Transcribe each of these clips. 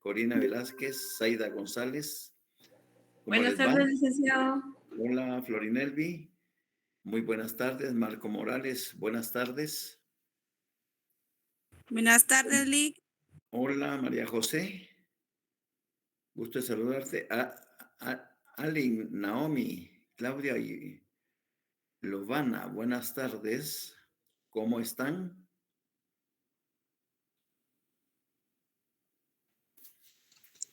Corina Velázquez, Zaida González. ¿Cómo Buenas les va? tardes, licenciado. Hola, Florinelvi. Muy buenas tardes. Marco Morales, buenas tardes. Buenas tardes, Lick. Hola, María José. Gusto de saludarte. Alin, Naomi, Claudia y Lovana, buenas tardes. ¿Cómo están?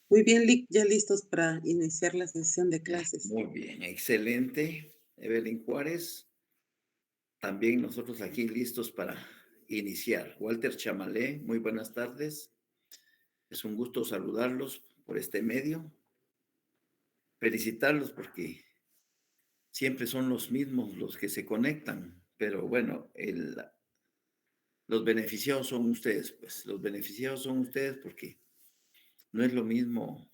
Muy bien, Lick, ya listos para iniciar la sesión de clases. Muy bien, excelente. Evelyn Juárez, también nosotros aquí listos para iniciar. Walter Chamalé, muy buenas tardes. Es un gusto saludarlos por este medio. Felicitarlos porque siempre son los mismos los que se conectan, pero bueno, los beneficiados son ustedes, pues los beneficiados son ustedes porque no es lo mismo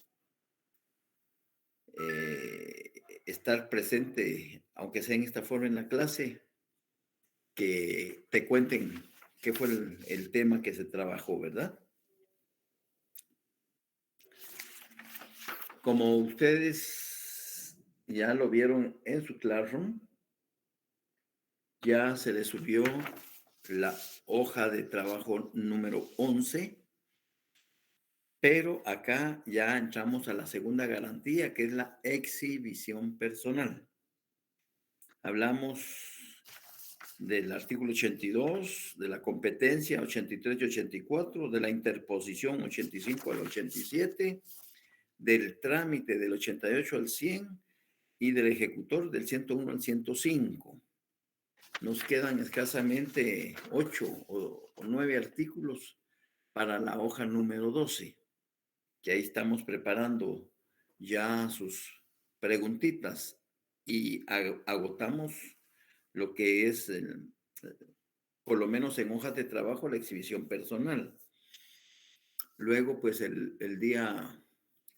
estar presente, aunque sea en esta forma en la clase, que te cuenten qué fue el tema que se trabajó, ¿verdad? Como ustedes ya lo vieron en su Classroom, ya se les subió la hoja de trabajo número 11, pero acá ya entramos a la segunda garantía, que es la exhibición personal. Hablamos del artículo 82, de la competencia 83 y 84, de la interposición 85 al 87, del trámite del 88 al 100 y del ejecutor del 101 al 105. Nos quedan escasamente 8 o 9 artículos para la hoja número 12, que ahí estamos preparando ya sus preguntitas y agotamos lo que es, por lo menos en hojas de trabajo, la exhibición personal. Luego, pues el día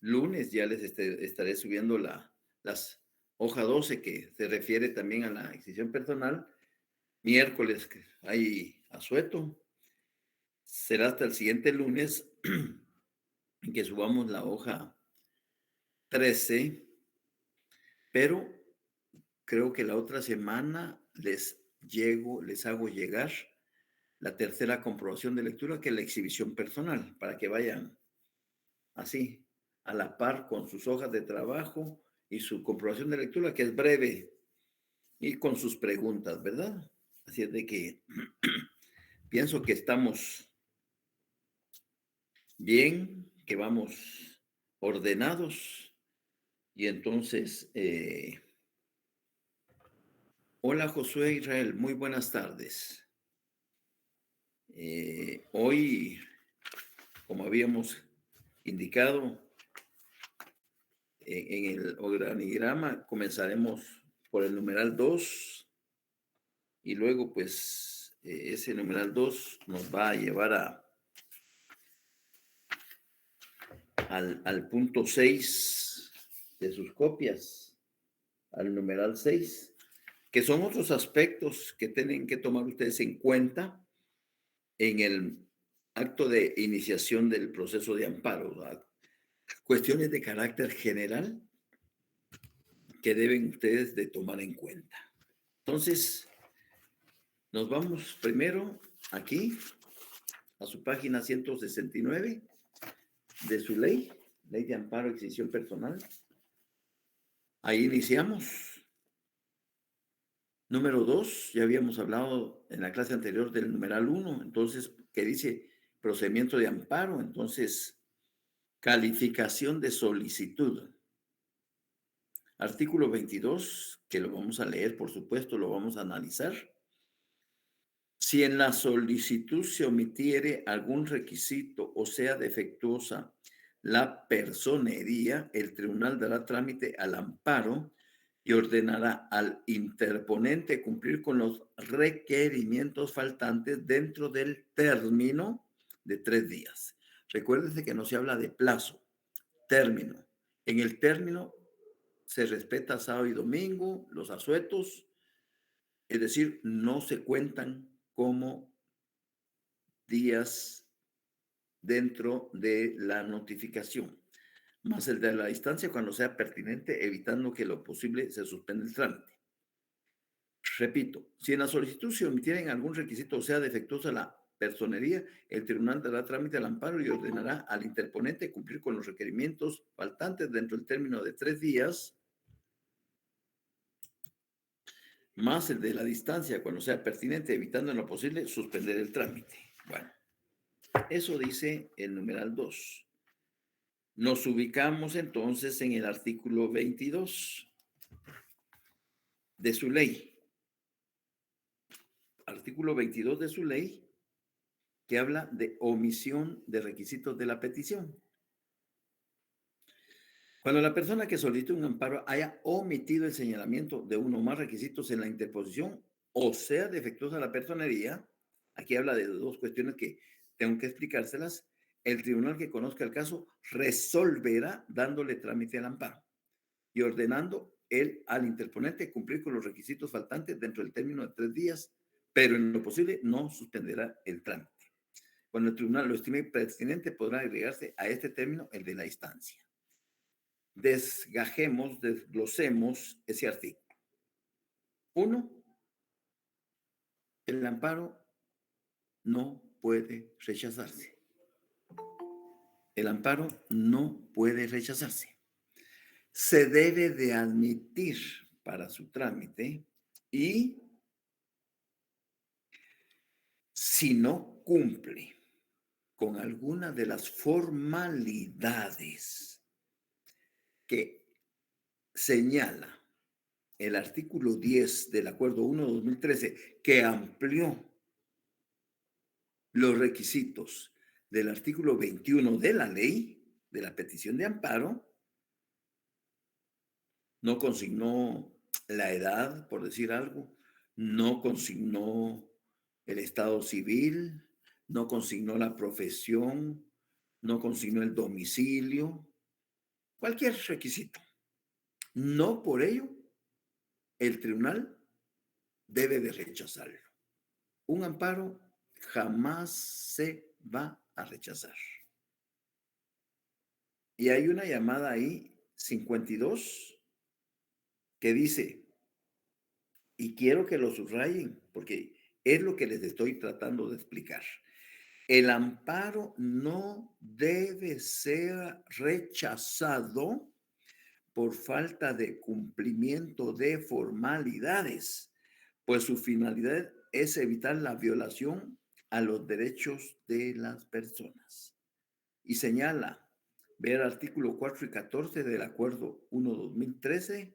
lunes ya les estaré subiendo las hoja 12, que se refiere también a la exhibición personal. Miércoles que hay asueto. Será hasta el siguiente lunes en que subamos la hoja 13, pero creo que la otra semana les hago llegar la tercera comprobación de lectura, que es la exhibición personal, para que vayan así, a la par con sus hojas de trabajo y su comprobación de lectura, que es breve, y con sus preguntas, ¿verdad? Así es de que pienso que estamos bien, que vamos ordenados, y entonces, hola Josué Israel, muy buenas tardes. Hoy, como habíamos indicado en el organigrama, comenzaremos por el numeral 2 y luego pues ese numeral 2 nos va a llevar al punto 6 de sus copias, al numeral 6, que son otros aspectos que tienen que tomar ustedes en cuenta en el acto de iniciación del proceso de amparo, ¿verdad? Cuestiones de carácter general que deben ustedes de tomar en cuenta. Entonces, nos vamos primero aquí a su página 169 de su ley de amparo y exhibición personal. Ahí iniciamos. Número 2, ya habíamos hablado en la clase anterior del numeral 1, entonces, que dice procedimiento de amparo, entonces, calificación de solicitud. Artículo 22, que lo vamos a leer, por supuesto, lo vamos a analizar. Si en la solicitud se omitiere algún requisito o sea defectuosa la personería, el tribunal dará trámite al amparo y ordenará al interponente cumplir con los requerimientos faltantes dentro del término de 3 días. Recuérdese que no se habla de plazo, término. En el término se respeta sábado y domingo, los asuetos, es decir, no se cuentan como días dentro de la notificación, más el de la distancia cuando sea pertinente, evitando que lo posible se suspenda el trámite. Repito, si en la solicitud se omitieren algún requisito o sea defectuosa la personería, el tribunal dará trámite al amparo y ordenará al interponente cumplir con los requerimientos faltantes dentro del término de 3 días, más el de la distancia cuando sea pertinente, evitando en lo posible suspender el trámite. Bueno, eso dice el numeral 2. Nos ubicamos entonces en el artículo 22 de su ley. Artículo 22 de su ley que habla de omisión de requisitos de la petición. Cuando la persona que solicita un amparo haya omitido el señalamiento de uno o más requisitos en la interposición o sea defectuosa la personería, aquí habla de dos cuestiones que tengo que explicárselas, el tribunal que conozca el caso resolverá dándole trámite al amparo y ordenando él al interponente cumplir con los requisitos faltantes dentro del término de 3 días, pero en lo posible no suspenderá el trámite. Cuando el tribunal lo estime pertinente, podrá agregarse a este término el de la instancia. Desglosemos ese artículo. 1. El amparo no puede rechazarse. El amparo no puede rechazarse. Se debe de admitir para su trámite y si no cumple con alguna de las formalidades que señala el artículo 10 del Acuerdo 1/2013, que amplió los requisitos del artículo 21 de la ley de la petición de amparo, no consignó la edad, por decir algo, no consignó el estado civil, no consignó la profesión, no consignó el domicilio, cualquier requisito. No por ello, el tribunal debe de rechazarlo. Un amparo jamás se va a rechazar. Y hay una llamada ahí, 52, que dice, y quiero que lo subrayen, porque es lo que les estoy tratando de explicar. El amparo no debe ser rechazado por falta de cumplimiento de formalidades, pues su finalidad es evitar la violación a los derechos de las personas. Y señala, ver artículo 4 y 14 del Acuerdo 1/2013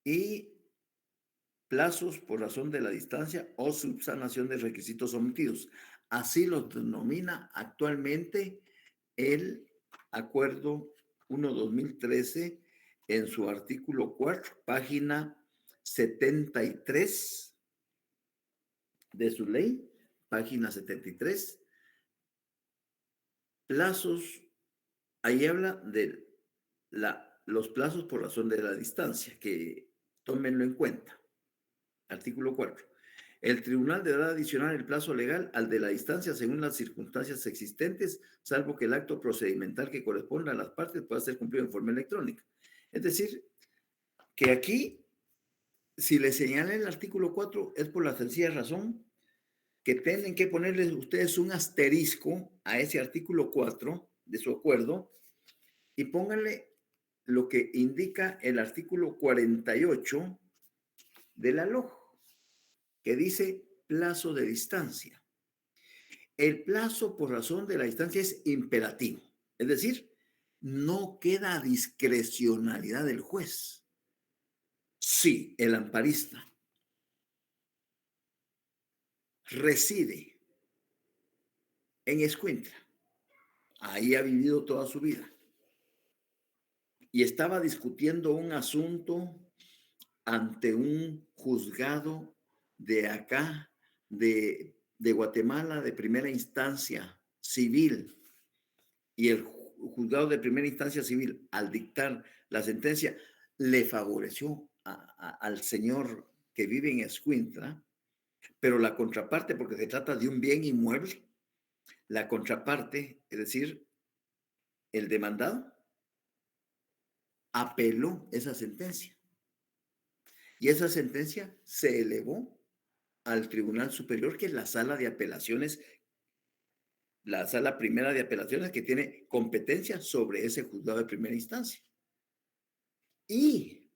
y plazos por razón de la distancia o subsanación de requisitos omitidos. Así lo denomina actualmente el Acuerdo 1/2013 en su artículo 4, página 73 de su ley, página 73. Plazos, ahí habla de los plazos por razón de la distancia, que tómenlo en cuenta. Artículo 4. El tribunal deberá adicionar el plazo legal al de la distancia según las circunstancias existentes, salvo que el acto procedimental que corresponda a las partes pueda ser cumplido en forma electrónica. Es decir, que aquí, si le señala el artículo 4, es por la sencilla razón que tienen que ponerles ustedes un asterisco a ese artículo 4 de su acuerdo y pónganle lo que indica el artículo 48 de la LOG, que dice plazo de distancia. El plazo por razón de la distancia es imperativo, es decir, no queda a discrecionalidad del juez. Si el amparista reside en Escuintla, ahí ha vivido toda su vida, y estaba discutiendo un asunto ante un juzgado de acá, de Guatemala, de primera instancia civil, y el juzgado de primera instancia civil, al dictar la sentencia, le favoreció al señor que vive en Escuintla, pero la contraparte, porque se trata de un bien inmueble, La contraparte, es decir, el demandado, apeló esa sentencia y esa sentencia se elevó al Tribunal Superior, que es la sala de apelaciones, la sala primera de apelaciones que tiene competencia sobre ese juzgado de primera instancia. Y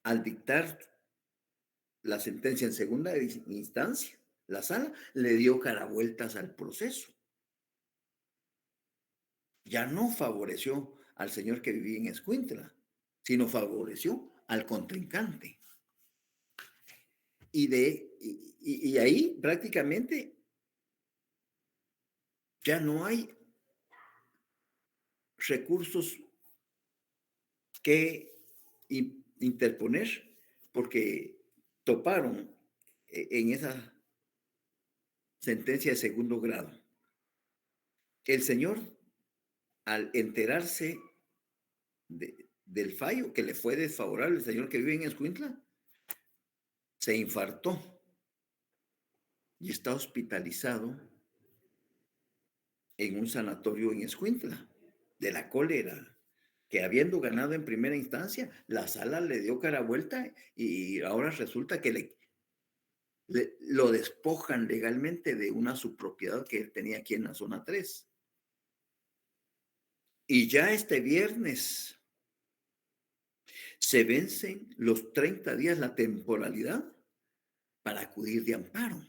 al dictar la sentencia en segunda instancia, la sala le dio caravueltas al proceso. Ya no favoreció al señor que vivía en Escuintla, sino favoreció al contrincante. Y ahí prácticamente ya no hay recursos que interponer porque toparon en esa sentencia de segundo grado. El señor, al enterarse del fallo que le fue desfavorable al señor que vive en Escuintla, se infartó y está hospitalizado en un sanatorio en Escuintla de la cólera, que habiendo ganado en primera instancia, la sala le dio cara vuelta y ahora resulta que lo despojan legalmente de una subpropiedad que él tenía aquí en la zona 3. Y ya este viernes se vencen los 30 días, la temporalidad para acudir de amparo.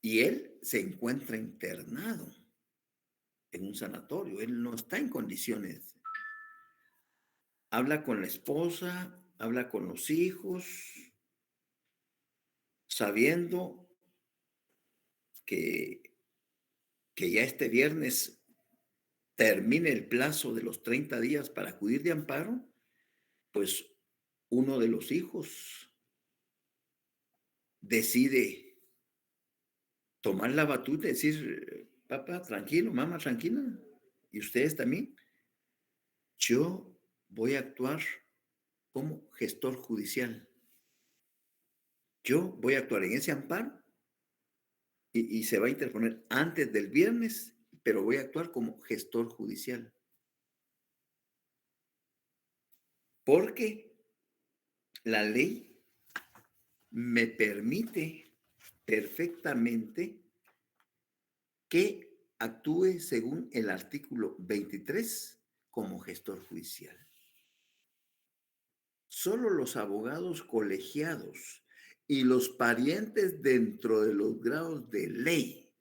Y él se encuentra internado en un sanatorio. Él no está en condiciones. Habla con la esposa, habla con los hijos, sabiendo que, que ya este viernes termine el plazo de los 30 días para acudir de amparo, pues uno de los hijos decide tomar la batuta y decir, papá, tranquilo, mamá, tranquila, y ustedes también, yo voy a actuar como gestor judicial. Yo voy a actuar en ese amparo y se va a interponer antes del viernes, pero voy a actuar como gestor judicial. Porque la ley me permite perfectamente que actúe según el artículo 23 como gestor judicial. Solo los abogados colegiados y los parientes dentro de los grados de ley,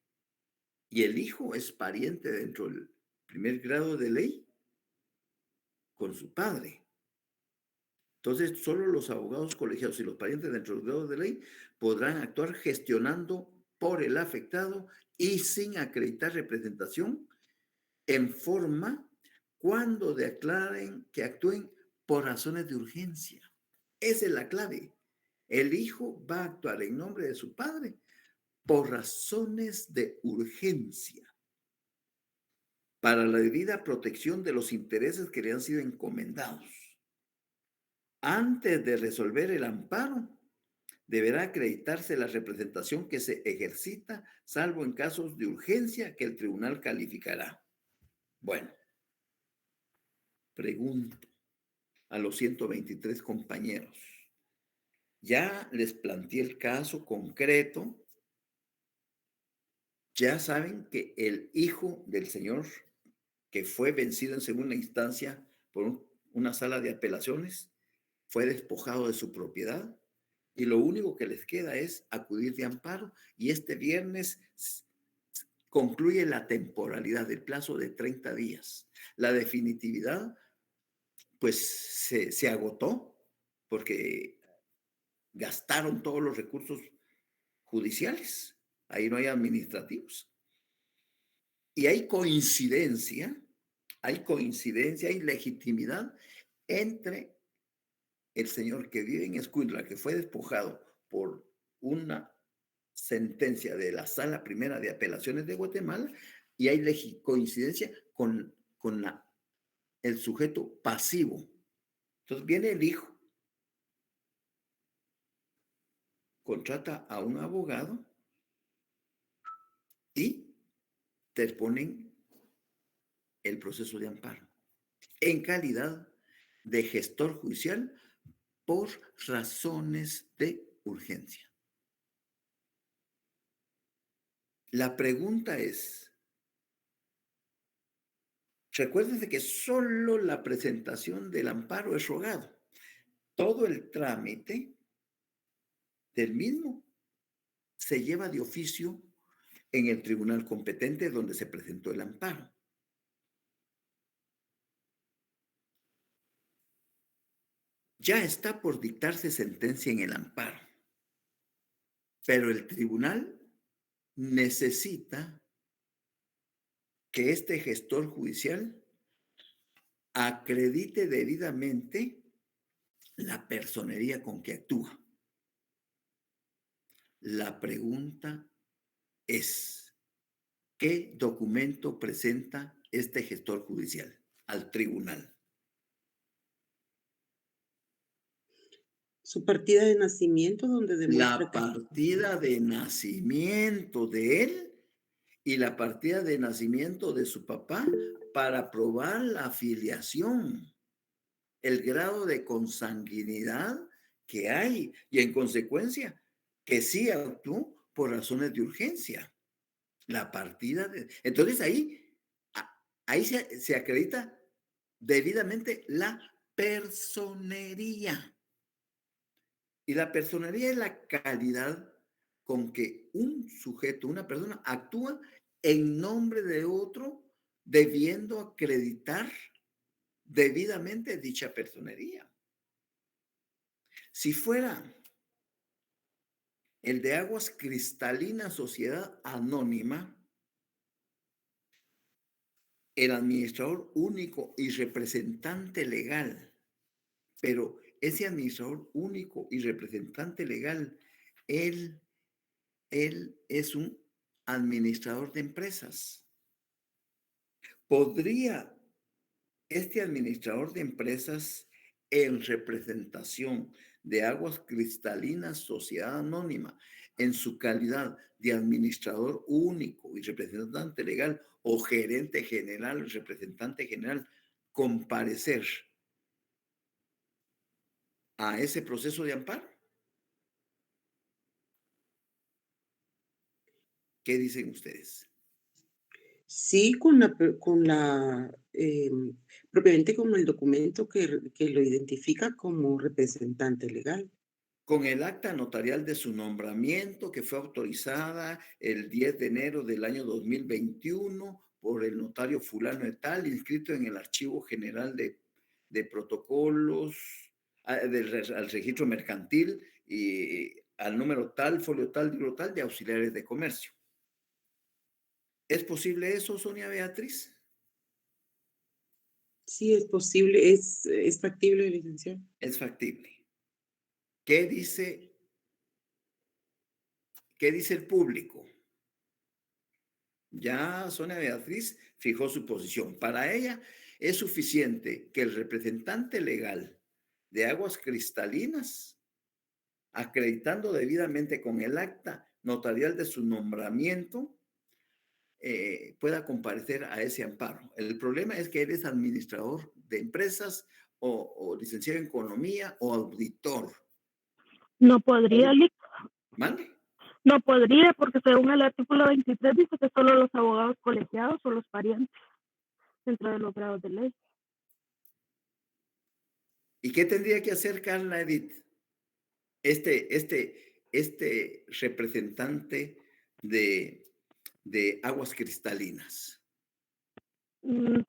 y el hijo es pariente dentro del primer grado de ley con su padre. Entonces, solo los abogados colegiados y los parientes dentro de los grados de ley podrán actuar gestionando por el afectado y sin acreditar representación en forma cuando declaren que actúen por razones de urgencia. Esa es la clave. El hijo va a actuar en nombre de su padre por razones de urgencia para la debida protección de los intereses que le han sido encomendados. Antes de resolver el amparo, deberá acreditarse la representación que se ejercita, salvo en casos de urgencia que el tribunal calificará. Bueno, pregunto a los 123 compañeros. Ya les planteé el caso concreto. Ya saben que el hijo del señor que fue vencido en segunda instancia por una sala de apelaciones fue despojado de su propiedad y lo único que les queda es acudir de amparo y este viernes concluye la temporalidad del plazo de 30 días. La definitividad pues se agotó porque gastaron todos los recursos judiciales. Ahí no hay administrativos. Y hay legitimidad entre el señor que vive en Escuintla, que fue despojado por una sentencia de la Sala Primera de Apelaciones de Guatemala, y hay coincidencia con el sujeto pasivo. Entonces viene el hijo, contrata a un abogado y interponen el proceso de amparo en calidad de gestor judicial por razones de urgencia. La pregunta es, recuérdense que solo la presentación del amparo es rogado. Todo el trámite del mismo se lleva de oficio en el tribunal competente donde se presentó el amparo. Ya está por dictarse sentencia en el amparo, pero el tribunal necesita que este gestor judicial acredite debidamente la personería con que actúa. La pregunta es, ¿qué documento presenta este gestor judicial al tribunal? Su partida de nacimiento, donde demuestra La que partida de nacimiento de él y la partida de nacimiento de su papá para probar la afiliación, el grado de consanguinidad que hay y en consecuencia que sí actuó por razones de urgencia. La partida de... Entonces ahí se acredita debidamente la personería. Y la personería es la calidad con que un sujeto, una persona, actúa en nombre de otro, debiendo acreditar debidamente dicha personería. Si fuera el de Aguas Cristalinas Sociedad Anónima, el administrador único y representante legal, pero ese administrador único y representante legal, él, él es un administrador de empresas. ¿Podría este administrador de empresas en representación de Aguas Cristalinas Sociedad Anónima, en su calidad de administrador único y representante legal o gerente general, representante general, comparecer a ese proceso de amparo? ¿Qué dicen ustedes? sí, propiamente con el documento que lo identifica como representante legal. Con el acta notarial de su nombramiento, que fue autorizada el 10 de enero del año 2021 por el notario fulano de tal, inscrito en el Archivo General de Protocolos, al registro mercantil y al número tal, folio tal, libro tal de auxiliares de comercio. ¿Es posible eso, Sonia Beatriz? Sí, es posible, es factible, licenciado. Es factible. ¿Qué dice, qué dice el público? Ya Sonia Beatriz fijó su posición. Para ella es suficiente que el representante legal de Aguas Cristalinas, acreditando debidamente con el acta notarial de su nombramiento, pueda comparecer a ese amparo. El problema es que él es administrador de empresas o licenciado en economía o auditor. No podría, ¿Mande? no podría, porque según el artículo 23 dice que solo los abogados colegiados o los parientes dentro de los grados de ley. ¿Y qué tendría que hacer Carla Edith? Este representante de Aguas Cristalinas.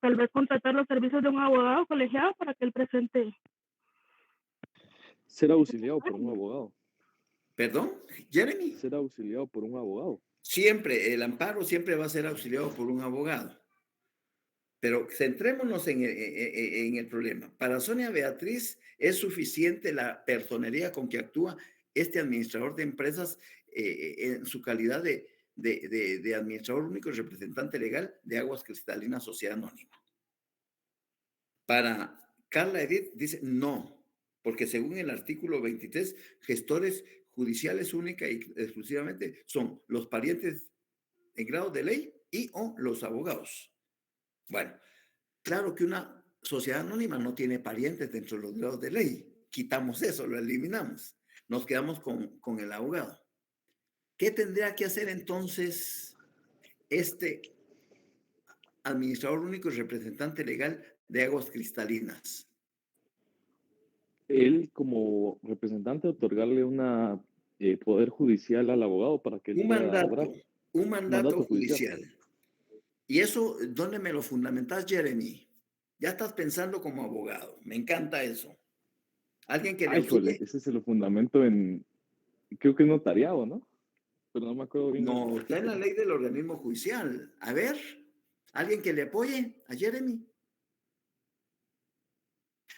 Tal vez contratar los servicios de un abogado colegiado para que él presente. Ser auxiliado por un abogado. ¿Perdón, Jeremy? Ser auxiliado por un abogado. Siempre, el amparo siempre va a ser auxiliado por un abogado. Pero centrémonos en el problema. Para Sonia Beatriz es suficiente la personería con que actúa este administrador de empresas en su calidad de administrador único y representante legal de Aguas Cristalinas Sociedad Anónima. Para Carla Edith dice no, porque según el artículo 23, gestores judiciales única y exclusivamente son los parientes en grado de ley y o los abogados. Bueno, claro que una sociedad anónima no tiene parientes dentro de los grados de ley. Quitamos eso, lo eliminamos. Nos quedamos con el abogado. ¿Qué tendría que hacer entonces este administrador único y representante legal de aguas cristalinas? Él, como representante, otorgarle una poder judicial al abogado para que él Un pueda obrar. mandato, un mandato Mandato judicial. judicial. ¿Y eso dónde me lo fundamentas, Jeremy? Ya estás pensando como abogado. Me encanta eso. Alguien que le Ay, híjole, auxilie. ese es el fundamento en, creo que es notariado, ¿no? Pero no me acuerdo bien. No, está en la ley del organismo judicial. A ver, alguien que le apoye a Jeremy.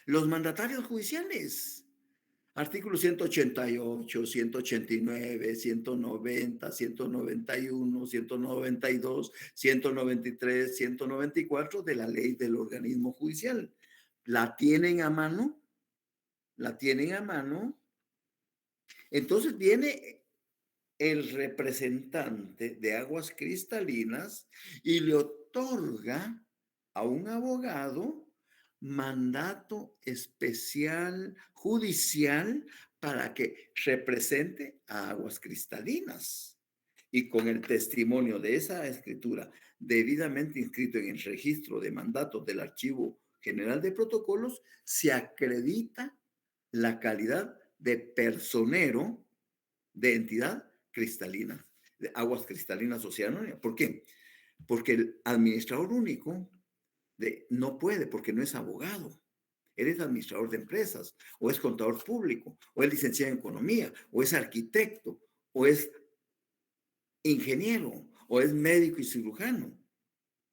Los mandatarios judiciales. Artículos 188, 189, 190, 191, 192, 193, 194 de la ley del organismo judicial. ¿La tienen a mano? ¿La tienen a mano? Entonces viene el representante de aguas cristalinas y le otorga a un abogado mandato especial judicial para que represente a aguas cristalinas. Y con el testimonio de esa escritura debidamente inscrito en el registro de mandatos del Archivo General de Protocolos, se acredita la calidad de personero de entidad cristalina, de aguas cristalinas Sociedad Anónima. ¿Por qué? Porque el administrador único no puede, porque no es abogado. Eres administrador de empresas, o es contador público, o es licenciado en economía, o es arquitecto, o es ingeniero, o es médico y cirujano,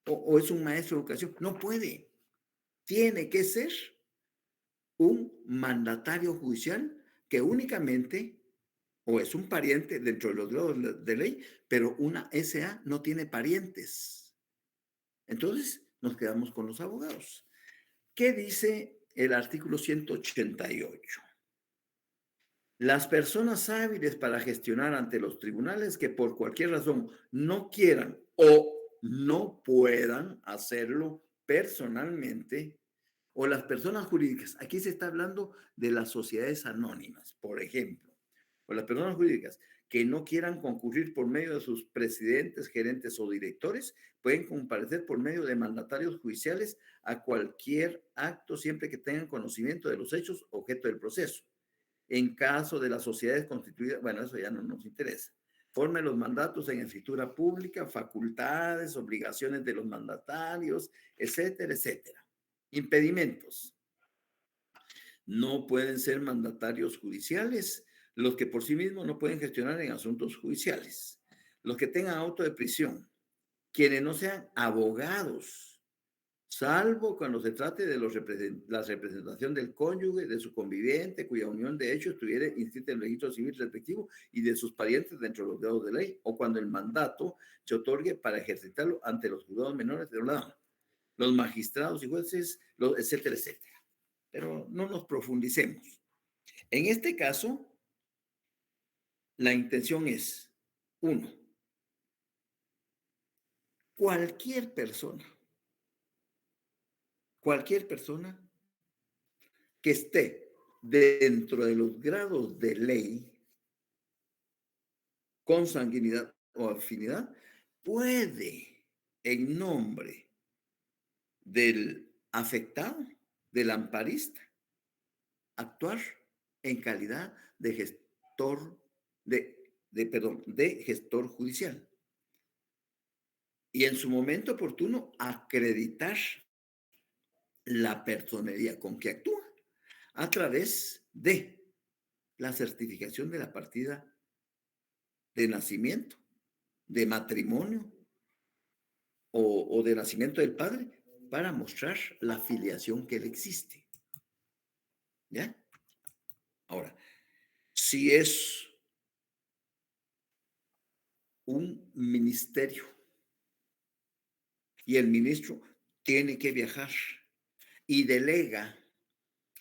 o es un maestro de educación. No puede. Tiene que ser un mandatario judicial que únicamente o es un pariente dentro de los grados de ley, pero una SA no tiene parientes. Entonces, nos quedamos con los abogados. ¿Qué dice el artículo 188? Las personas hábiles para gestionar ante los tribunales que por cualquier razón no quieran o no puedan hacerlo personalmente, o las personas jurídicas, aquí se está hablando de las sociedades anónimas, por ejemplo, o las personas jurídicas que no quieran concurrir por medio de sus presidentes, gerentes o directores, pueden comparecer por medio de mandatarios judiciales a cualquier acto siempre que tengan conocimiento de los hechos objeto del proceso. En caso de las sociedades constituidas, bueno, eso ya no nos interesa. Forme los mandatos en escritura pública, facultades, obligaciones de los mandatarios, etcétera, etcétera. Impedimentos. No pueden ser mandatarios judiciales los que por sí mismos no pueden gestionar en asuntos judiciales. Los que tengan auto de prisión, quienes no sean abogados, salvo cuando se trate de la representación del cónyuge, de su conviviente, cuya unión de hecho estuviera inscrita en el registro civil respectivo y de sus parientes dentro de los grados de ley, o cuando el mandato se otorgue para ejercitarlo ante los juzgados menores de los magistrados y jueces, etcétera, etcétera. Pero no nos profundicemos. En este caso, la intención es, uno, cualquier persona que esté dentro de los grados de ley, consanguinidad o afinidad, puede, en nombre del afectado, del amparista, actuar en calidad de gestor, de gestor judicial. Y en su momento oportuno, acreditar la personería con que actúa a través de la certificación de la partida de nacimiento, de matrimonio o de nacimiento del padre, para mostrar la filiación que le existe. ¿Ya? Ahora, si es un ministerio y el ministro tiene que viajar y delega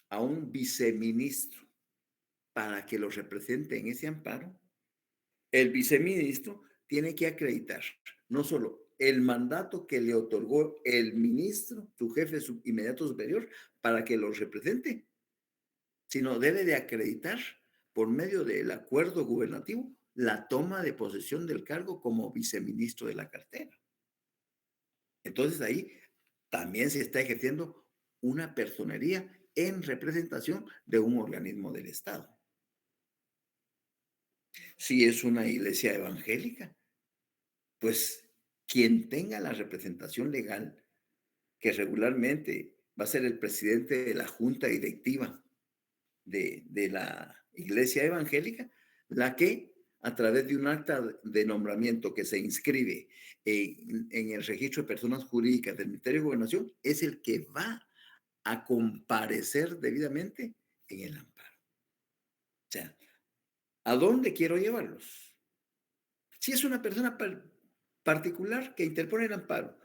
a un viceministro para que lo represente en ese amparo, el viceministro tiene que acreditar no solo el mandato que le otorgó el ministro, su jefe inmediato superior, para que lo represente, sino debe de acreditar por medio del acuerdo gubernativo la toma de posesión del cargo como viceministro de la cartera. Entonces ahí también se está ejerciendo una personería en representación de un organismo del Estado. Si es una iglesia evangélica, pues quien tenga la representación legal, que regularmente va a ser el presidente de la junta directiva de la iglesia evangélica, la que a través de un acta de nombramiento que se inscribe en el registro de personas jurídicas del Ministerio de Gobernación, es el que va a comparecer debidamente en el amparo. O sea, ¿a dónde quiero llevarlos? Si es una persona particular que interpone el amparo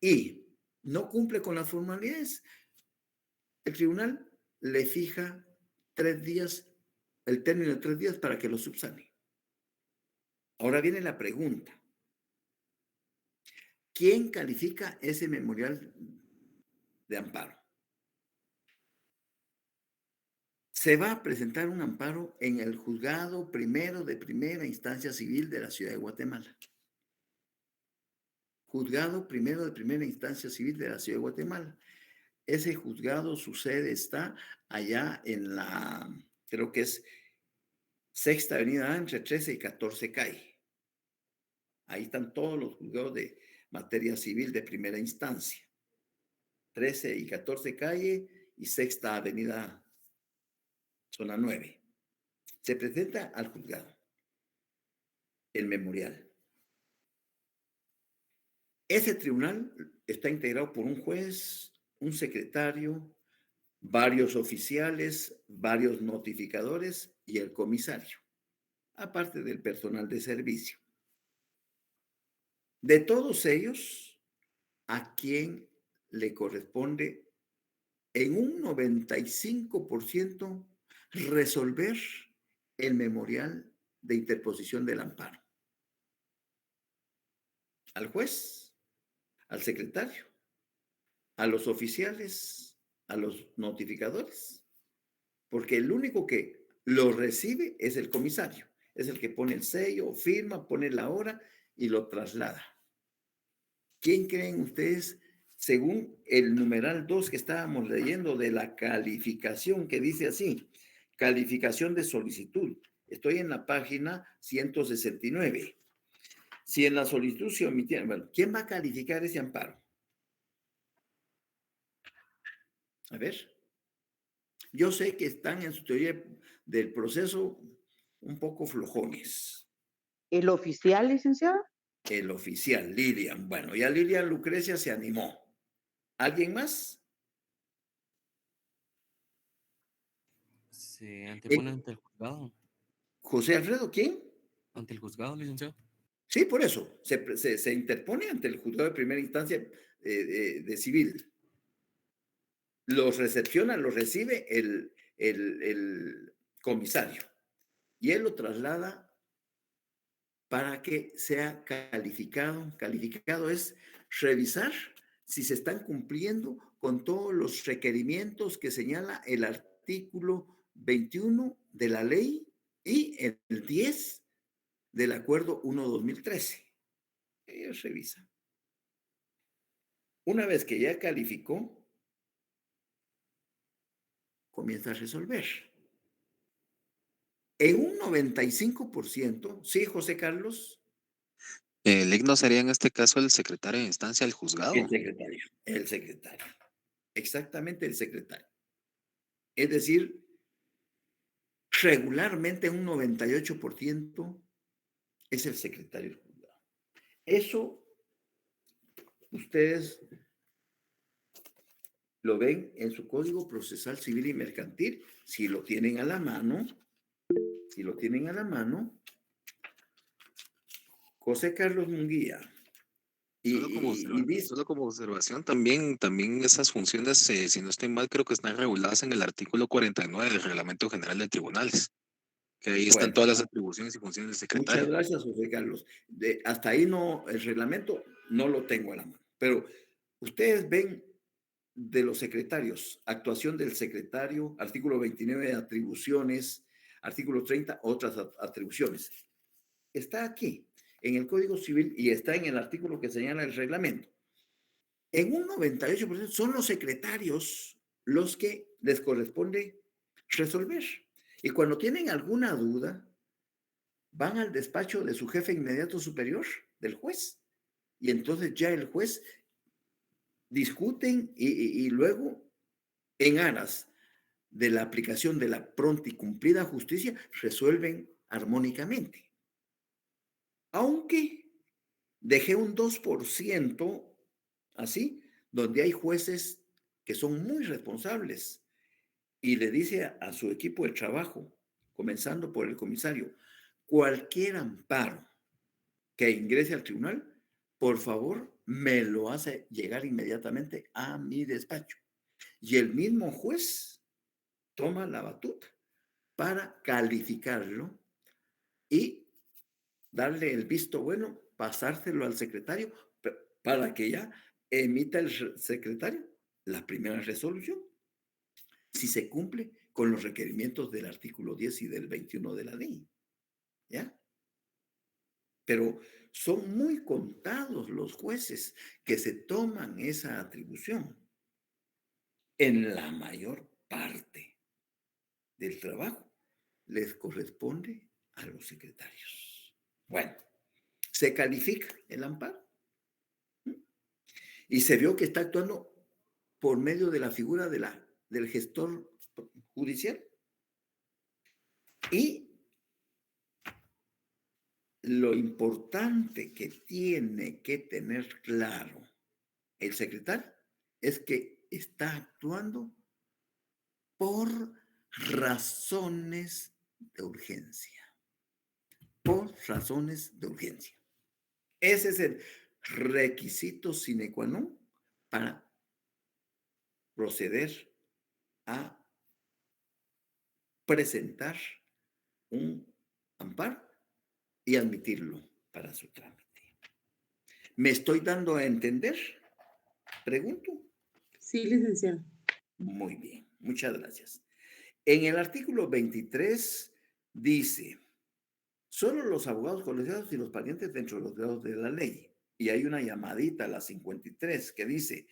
y no cumple con las formalidades, el tribunal le fija 3 días, el término de 3 días para que lo subsane. Ahora viene la pregunta. ¿Quién califica ese memorial de amparo? Se va a presentar un amparo en el juzgado primero de primera instancia civil de la ciudad de Guatemala. Juzgado primero de primera instancia civil de la ciudad de Guatemala. Ese juzgado, su sede está allá en la, creo que es Sexta Avenida entre 13 y 14 calle. Ahí están todos los juzgados de materia civil de primera instancia. 13 y 14 calle y Sexta Avenida, zona 9. Se presenta al juzgado el memorial. Ese tribunal está integrado por un juez, un secretario, varios oficiales, varios notificadores y el comisario, aparte del personal de servicio. De todos ellos, ¿a quién le corresponde en un 95% resolver el memorial de interposición del amparo? Al juez, al secretario, a los oficiales, a los notificadores, porque el único que lo recibe es el comisario, es el que pone el sello, firma, pone la hora y lo traslada. ¿Quién creen ustedes, según el numeral 2 que estábamos leyendo de la calificación, que dice así, calificación de solicitud? Estoy en la página 169. Si en la solicitud se omitiera, bueno, ¿quién va a calificar ese amparo? A ver, yo sé que están en su teoría del proceso un poco flojones. ¿El oficial, licenciado? El oficial, Lilian. Bueno, ya Lilian Lucrecia se animó. ¿Alguien más? Se antepone ante el juzgado. José Alfredo, ¿quién? Ante el juzgado, licenciado. Sí, por eso. Se interpone ante el juzgado de primera instancia de civil. Los recepciona, los recibe el comisario y él lo traslada para que sea calificado. Calificado es revisar si se están cumpliendo con todos los requerimientos que señala el artículo 21 de la ley y el 10 del acuerdo 1/2013. Ellos revisan. Una vez que ya calificó, comienza a resolver. En un 95%, ¿sí, José Carlos? El IGNO sería en este caso el secretario de instancia del juzgado. El secretario. Exactamente el secretario. Es decir, regularmente un 98% es el secretario del juzgado. Eso ustedes lo ven en su Código Procesal Civil y Mercantil, si lo tienen a la mano, José Carlos Munguía. Solo como observación, también esas funciones, si no estoy mal, creo que están reguladas en el artículo 49 del Reglamento General de Tribunales. Que ahí están Bueno, todas las atribuciones y funciones del muchas secretario. gracias, José Carlos. Hasta ahí no, el reglamento no lo tengo a la mano. Pero ustedes ven de los secretarios, actuación del secretario, artículo 29 de atribuciones, artículo 30, otras atribuciones. Está aquí, en el Código Civil y está en el artículo que señala el reglamento. En un 98% son los secretarios los que les corresponde resolver. Y cuando tienen alguna duda, van al despacho de su jefe inmediato superior, del juez. Y entonces ya el juez discuten y luego, en aras de la aplicación de la pronta y cumplida justicia, resuelven armónicamente. Aunque dejé un 2% así, donde hay jueces que son muy responsables y le dice a su equipo de trabajo, comenzando por el comisario, cualquier amparo que ingrese al tribunal, por favor, me lo hace llegar inmediatamente a mi despacho. Y el mismo juez toma la batuta para calificarlo y darle el visto bueno, pasárselo al secretario para que ya emita el secretario la primera resolución, si se cumple con los requerimientos del artículo 10 y del 21 de la ley. ¿Ya? Pero son muy contados los jueces que se toman esa atribución. En la mayor parte del trabajo les corresponde a los secretarios. Bueno, se califica el amparo y se vio que está actuando por medio de la figura del gestor judicial. Y lo importante que tiene que tener claro el secretario es que está actuando por razones de urgencia. Por razones de urgencia. Ese es el requisito sine qua non para proceder a presentar un amparo y admitirlo para su trámite. ¿Me estoy dando a entender? Pregunto. Sí, licenciado. Muy bien, muchas gracias. En el artículo 23 dice, solo los abogados colegiados y los parientes dentro de los grados de la ley. Y hay una llamadita a la 53 que dice,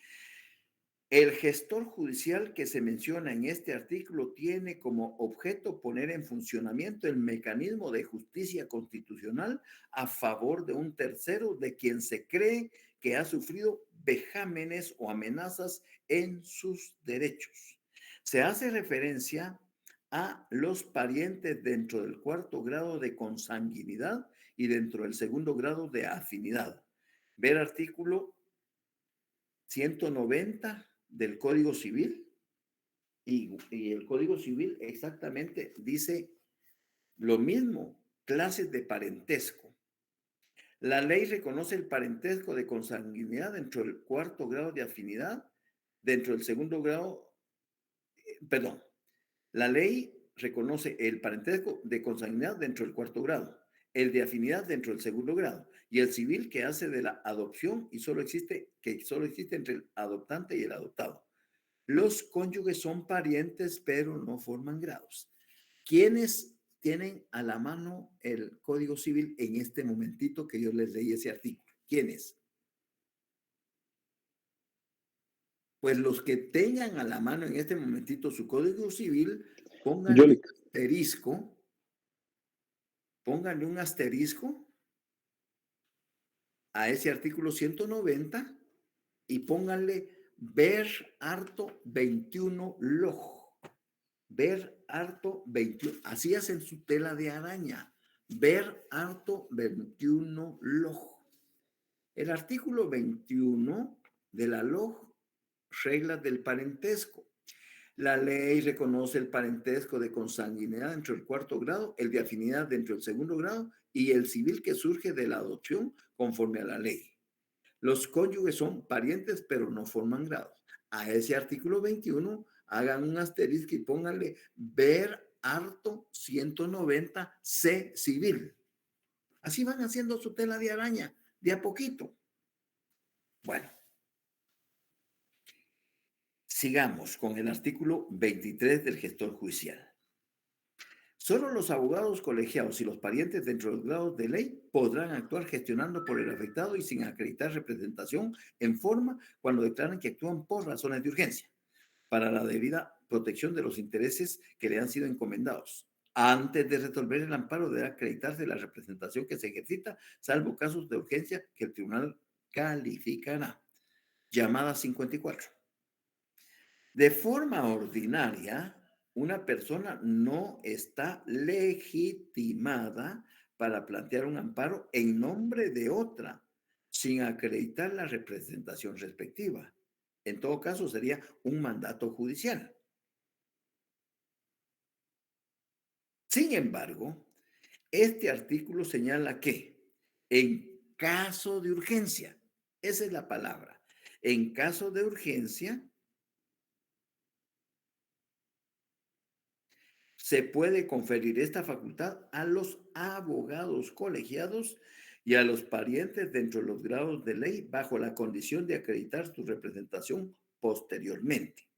el gestor judicial que se menciona en este artículo tiene como objeto poner en funcionamiento el mecanismo de justicia constitucional a favor de un tercero de quien se cree que ha sufrido vejámenes o amenazas en sus derechos. Se hace referencia a los parientes dentro del cuarto grado de consanguinidad y dentro del segundo grado de afinidad. Ver artículo 190 del Código Civil y el Código Civil exactamente dice lo mismo, clases de parentesco. La ley reconoce el parentesco de consanguinidad dentro del cuarto grado de afinidad, dentro del segundo grado, la ley reconoce el parentesco de consanguinidad dentro del cuarto grado, el de afinidad dentro del segundo grado y el civil que hace de la adopción y solo existe entre el adoptante y el adoptado. Los cónyuges son parientes pero no forman grados. ¿Quiénes tienen a la mano el Código Civil en este momentito que yo les leí ese artículo? ¿Quiénes? Pues los que tengan a la mano en este momentito su Código Civil, pónganle un asterisco a ese artículo 190 y pónganle ver harto 21 log. Ver harto 21, así hacen su tela de araña. Ver harto 21 log. El artículo 21 de la log, reglas del parentesco. La ley reconoce el parentesco de consanguinidad dentro del cuarto grado, el de afinidad dentro del segundo grado y el civil que surge de la adopción conforme a la ley. Los cónyuges son parientes pero no forman grados. A ese artículo 21 hagan un asterisco y pónganle ver harto 190 C civil. Así van haciendo su tela de araña, de a poquito. Bueno, sigamos con el artículo 23 del gestor judicial. Solo los abogados colegiados y los parientes dentro de los grados de ley podrán actuar gestionando por el afectado y sin acreditar representación en forma cuando declaran que actúan por razones de urgencia, para la debida protección de los intereses que le han sido encomendados. Antes de resolver el amparo debe acreditarse la representación que se ejercita, salvo casos de urgencia que el tribunal calificará. Llamada 54. De forma ordinaria, una persona no está legitimada para plantear un amparo en nombre de otra, sin acreditar la representación respectiva. En todo caso, sería un mandato judicial. Sin embargo, este artículo señala que en caso de urgencia, esa es la palabra, en caso de urgencia, se puede conferir esta facultad a los abogados colegiados y a los parientes dentro de los grados de ley bajo la condición de acreditar su representación posteriormente.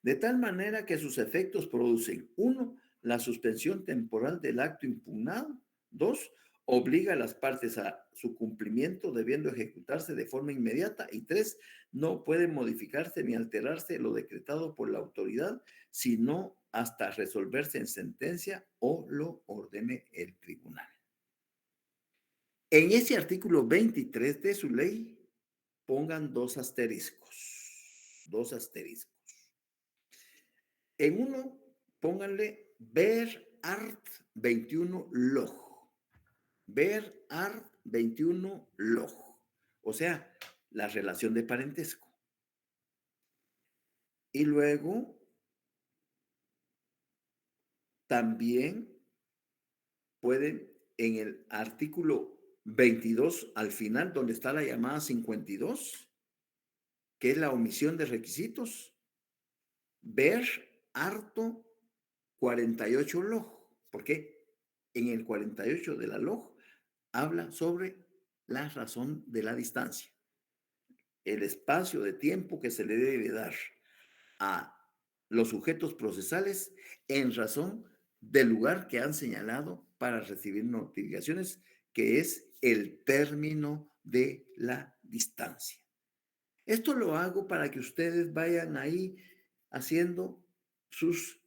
De tal manera que sus efectos producen, 1, la suspensión temporal del acto impugnado, 2, obliga a las partes a su cumplimiento debiendo ejecutarse de forma inmediata y 3, no puede modificarse ni alterarse lo decretado por la autoridad, sino hasta resolverse en sentencia o lo ordene el tribunal. En ese artículo 23 de su ley, pongan 2 asteriscos. 2 asteriscos. En uno, pónganle ver art 21 log. Ver art 21 log. O sea, la relación de parentesco. Y luego, también pueden en el artículo 22 al final, donde está la llamada 52, que es la omisión de requisitos, ver harto 48 log, porque en el 48 de la log habla sobre la razón de la distancia, el espacio de tiempo que se le debe dar a los sujetos procesales en razón del lugar que han señalado para recibir notificaciones, que es el término de la distancia. Esto lo hago para que ustedes vayan ahí haciendo sus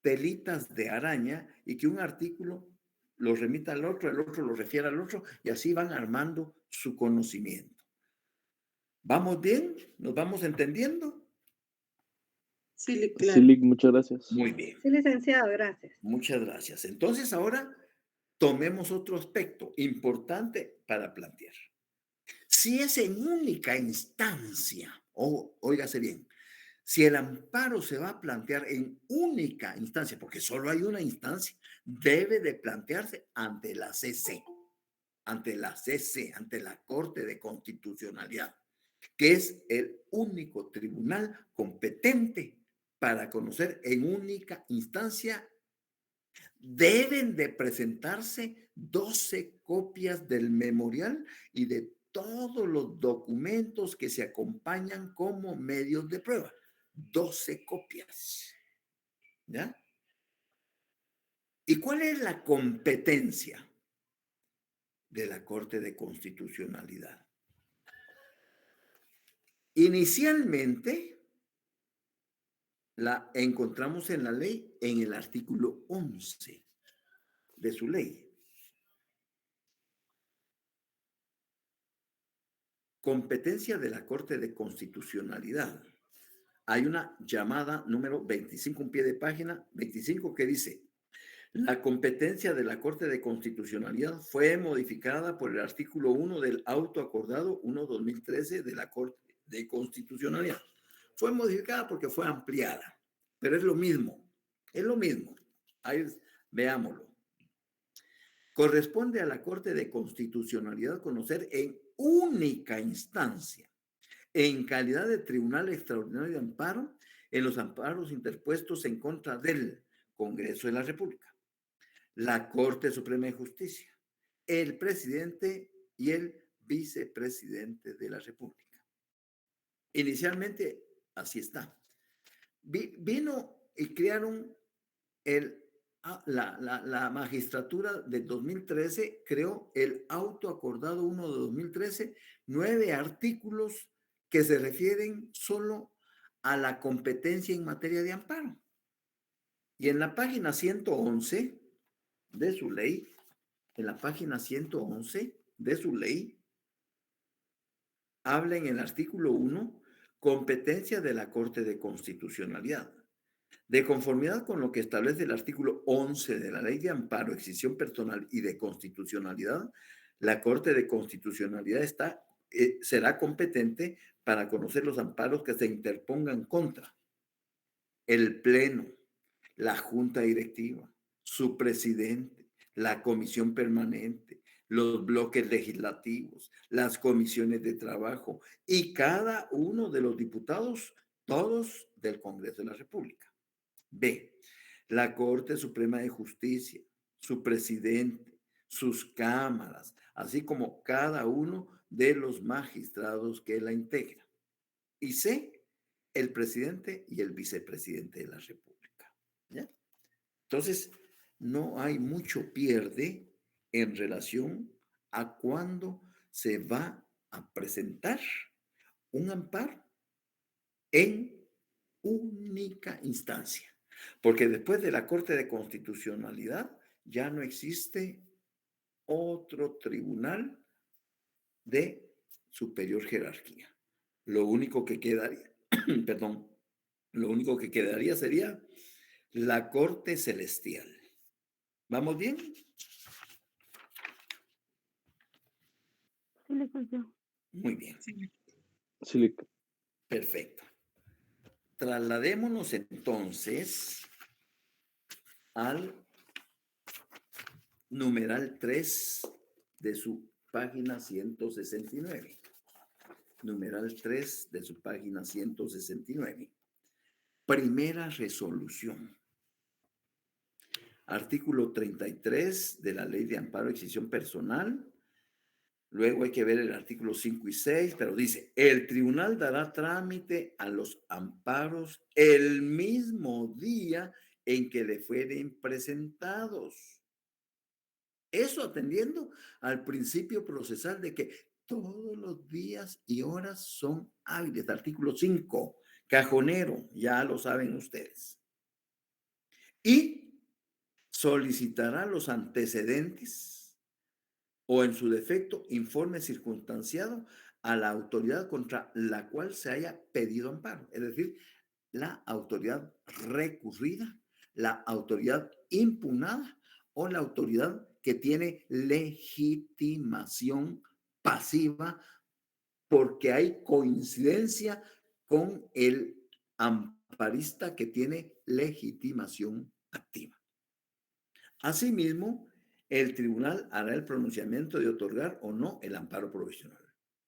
telitas de araña y que un artículo lo remita al otro, el otro lo refiere al otro y así van armando su conocimiento. ¿Vamos bien? ¿Nos vamos entendiendo? Sí, claro. Sí, Lic, muchas gracias. Muy bien. Sí, licenciado, gracias. Muchas gracias. Entonces ahora tomemos otro aspecto importante para plantear. Si es en única instancia, óigase bien, si el amparo se va a plantear en única instancia, porque solo hay una instancia, debe de plantearse ante la CC, ante la Corte de Constitucionalidad, que es el único tribunal competente para conocer en única instancia. Deben de presentarse 12 copias del memorial y de todos los documentos que se acompañan como medios de prueba. 12 copias. ¿Ya? ¿Y cuál es la competencia de la Corte de Constitucionalidad? Inicialmente, la encontramos en la ley en el artículo 11 de su ley. Competencia de la Corte de Constitucionalidad. Hay una llamada número 25, un pie de página 25, que dice: la competencia de la Corte de Constitucionalidad fue modificada por el artículo 1 del auto acordado 1/2013 de la Corte de Constitucionalidad. Fue modificada porque fue ampliada, pero es lo mismo, Ahí veámoslo. Corresponde a la Corte de Constitucionalidad conocer en única instancia, en calidad de Tribunal Extraordinario de Amparo, en los amparos interpuestos en contra del Congreso de la República, la Corte Suprema de Justicia, el presidente y el vicepresidente de la República. Inicialmente, así está. Vino y crearon la magistratura de 2013, creó el auto acordado 1 de 2013, 9 artículos que se refieren solo a la competencia en materia de amparo. Y en la página 111 de su ley, habla en el artículo 1, competencia de la Corte de Constitucionalidad. De conformidad con lo que establece el artículo 11 de la Ley de Amparo, Excisión Personal y de Constitucionalidad, la Corte de Constitucionalidad será competente para conocer los amparos que se interpongan contra el Pleno, la Junta Directiva, su presidente, la Comisión Permanente, los bloques legislativos, las comisiones de trabajo y cada uno de los diputados, todos del Congreso de la República. B, la Corte Suprema de Justicia, su presidente, sus cámaras, así como cada uno de los magistrados que la integran. Y C, el presidente y el vicepresidente de la República. ¿Ya? Entonces, no hay mucho pierde en relación a cuándo se va a presentar un amparo en única instancia. Porque después de la Corte de Constitucionalidad ya no existe otro tribunal de superior jerarquía. Lo único que quedaría, lo único que quedaría sería la Corte Celestial. ¿Vamos bien? Sí, licenciado. Muy bien. Sí, Perfecto. Trasladémonos entonces al numeral 3 de su página 169. Numeral 3 de su página 169. Primera resolución. Artículo 33 de la Ley de Amparo y Excisión Personal. Luego hay que ver el artículo 5 y 6, pero dice, el tribunal dará trámite a los amparos el mismo día en que le fueren presentados. Eso atendiendo al principio procesal de que todos los días y horas son hábiles. Artículo 5, cajonero, ya lo saben ustedes. Y solicitará los antecedentes o en su defecto informe circunstanciado a la autoridad contra la cual se haya pedido amparo, es decir, la autoridad recurrida, la autoridad impugnada o la autoridad que tiene legitimación pasiva porque hay coincidencia con el amparista que tiene legitimación activa. Asimismo, el tribunal hará el pronunciamiento de otorgar o no el amparo provisional.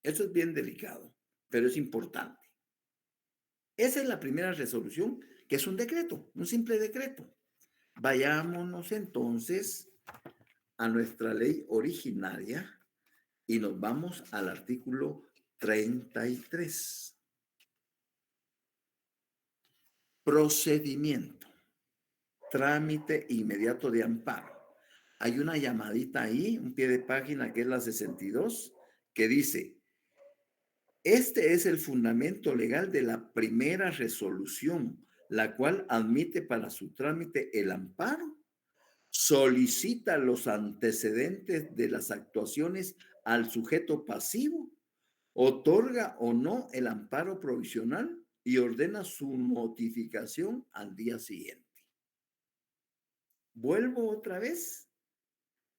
Eso es bien delicado, pero es importante. Esa es la primera resolución, que es un decreto, un simple decreto. Vayámonos entonces a nuestra ley originaria y nos vamos al artículo 33. Procedimiento. Trámite inmediato de amparo. Hay una llamadita ahí, un pie de página que es la 62, que dice, este es el fundamento legal de la primera resolución, la cual admite para su trámite el amparo, solicita los antecedentes de las actuaciones al sujeto pasivo, otorga o no el amparo provisional y ordena su notificación al día siguiente. Vuelvo otra vez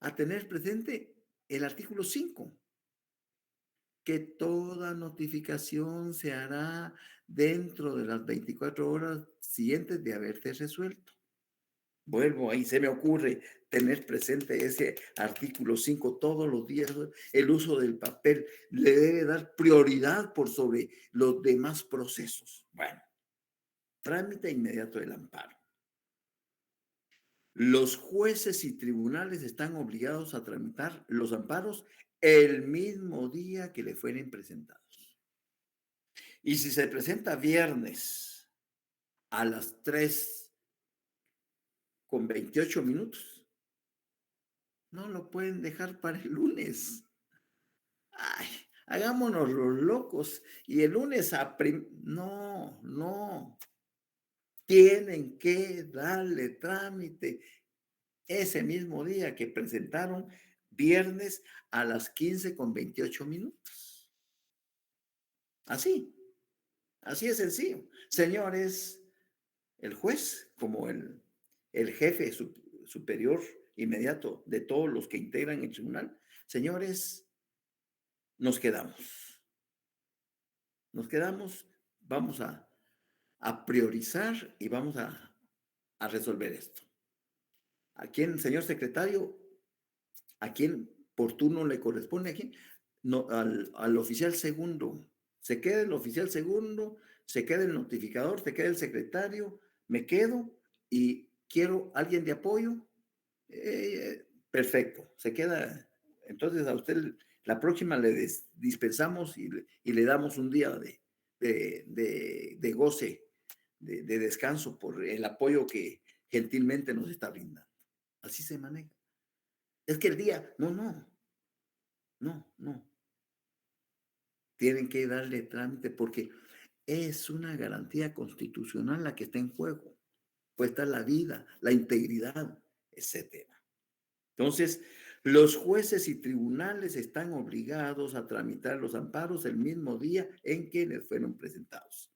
a tener presente el artículo 5, que toda notificación se hará dentro de las 24 horas siguientes de haberse resuelto. Vuelvo ahí, se me ocurre tener presente ese artículo 5 todos los días. El uso del papel le debe dar prioridad por sobre los demás procesos. Bueno, trámite inmediato del amparo. Los jueces y tribunales están obligados a tramitar los amparos el mismo día que le fueren presentados. Y si se presenta viernes a las 3:28, no lo pueden dejar para el lunes. Ay, hagámonos los locos. Y el lunes no. Tienen que darle trámite ese mismo día que presentaron, viernes a las 15:28. Así es sencillo. Señores, el juez, como el jefe superior inmediato de todos los que integran el tribunal, señores, nos quedamos, vamos a priorizar y vamos a resolver esto. ¿A quién, señor secretario? ¿A quién por turno le corresponde? ¿A quién? No, al oficial segundo. Se queda el oficial segundo, se queda el notificador, se queda el secretario, me quedo y quiero alguien de apoyo. Perfecto, se queda. Entonces a usted la próxima le dispensamos y le damos un día de goce, de descanso por el apoyo que gentilmente nos está brindando. Así se maneja. Es que el día, no. Tienen que darle trámite porque es una garantía constitucional la que está en juego. Pues está la vida, la integridad, etcétera. Entonces, los jueces y tribunales están obligados a tramitar los amparos el mismo día en que les fueron presentados,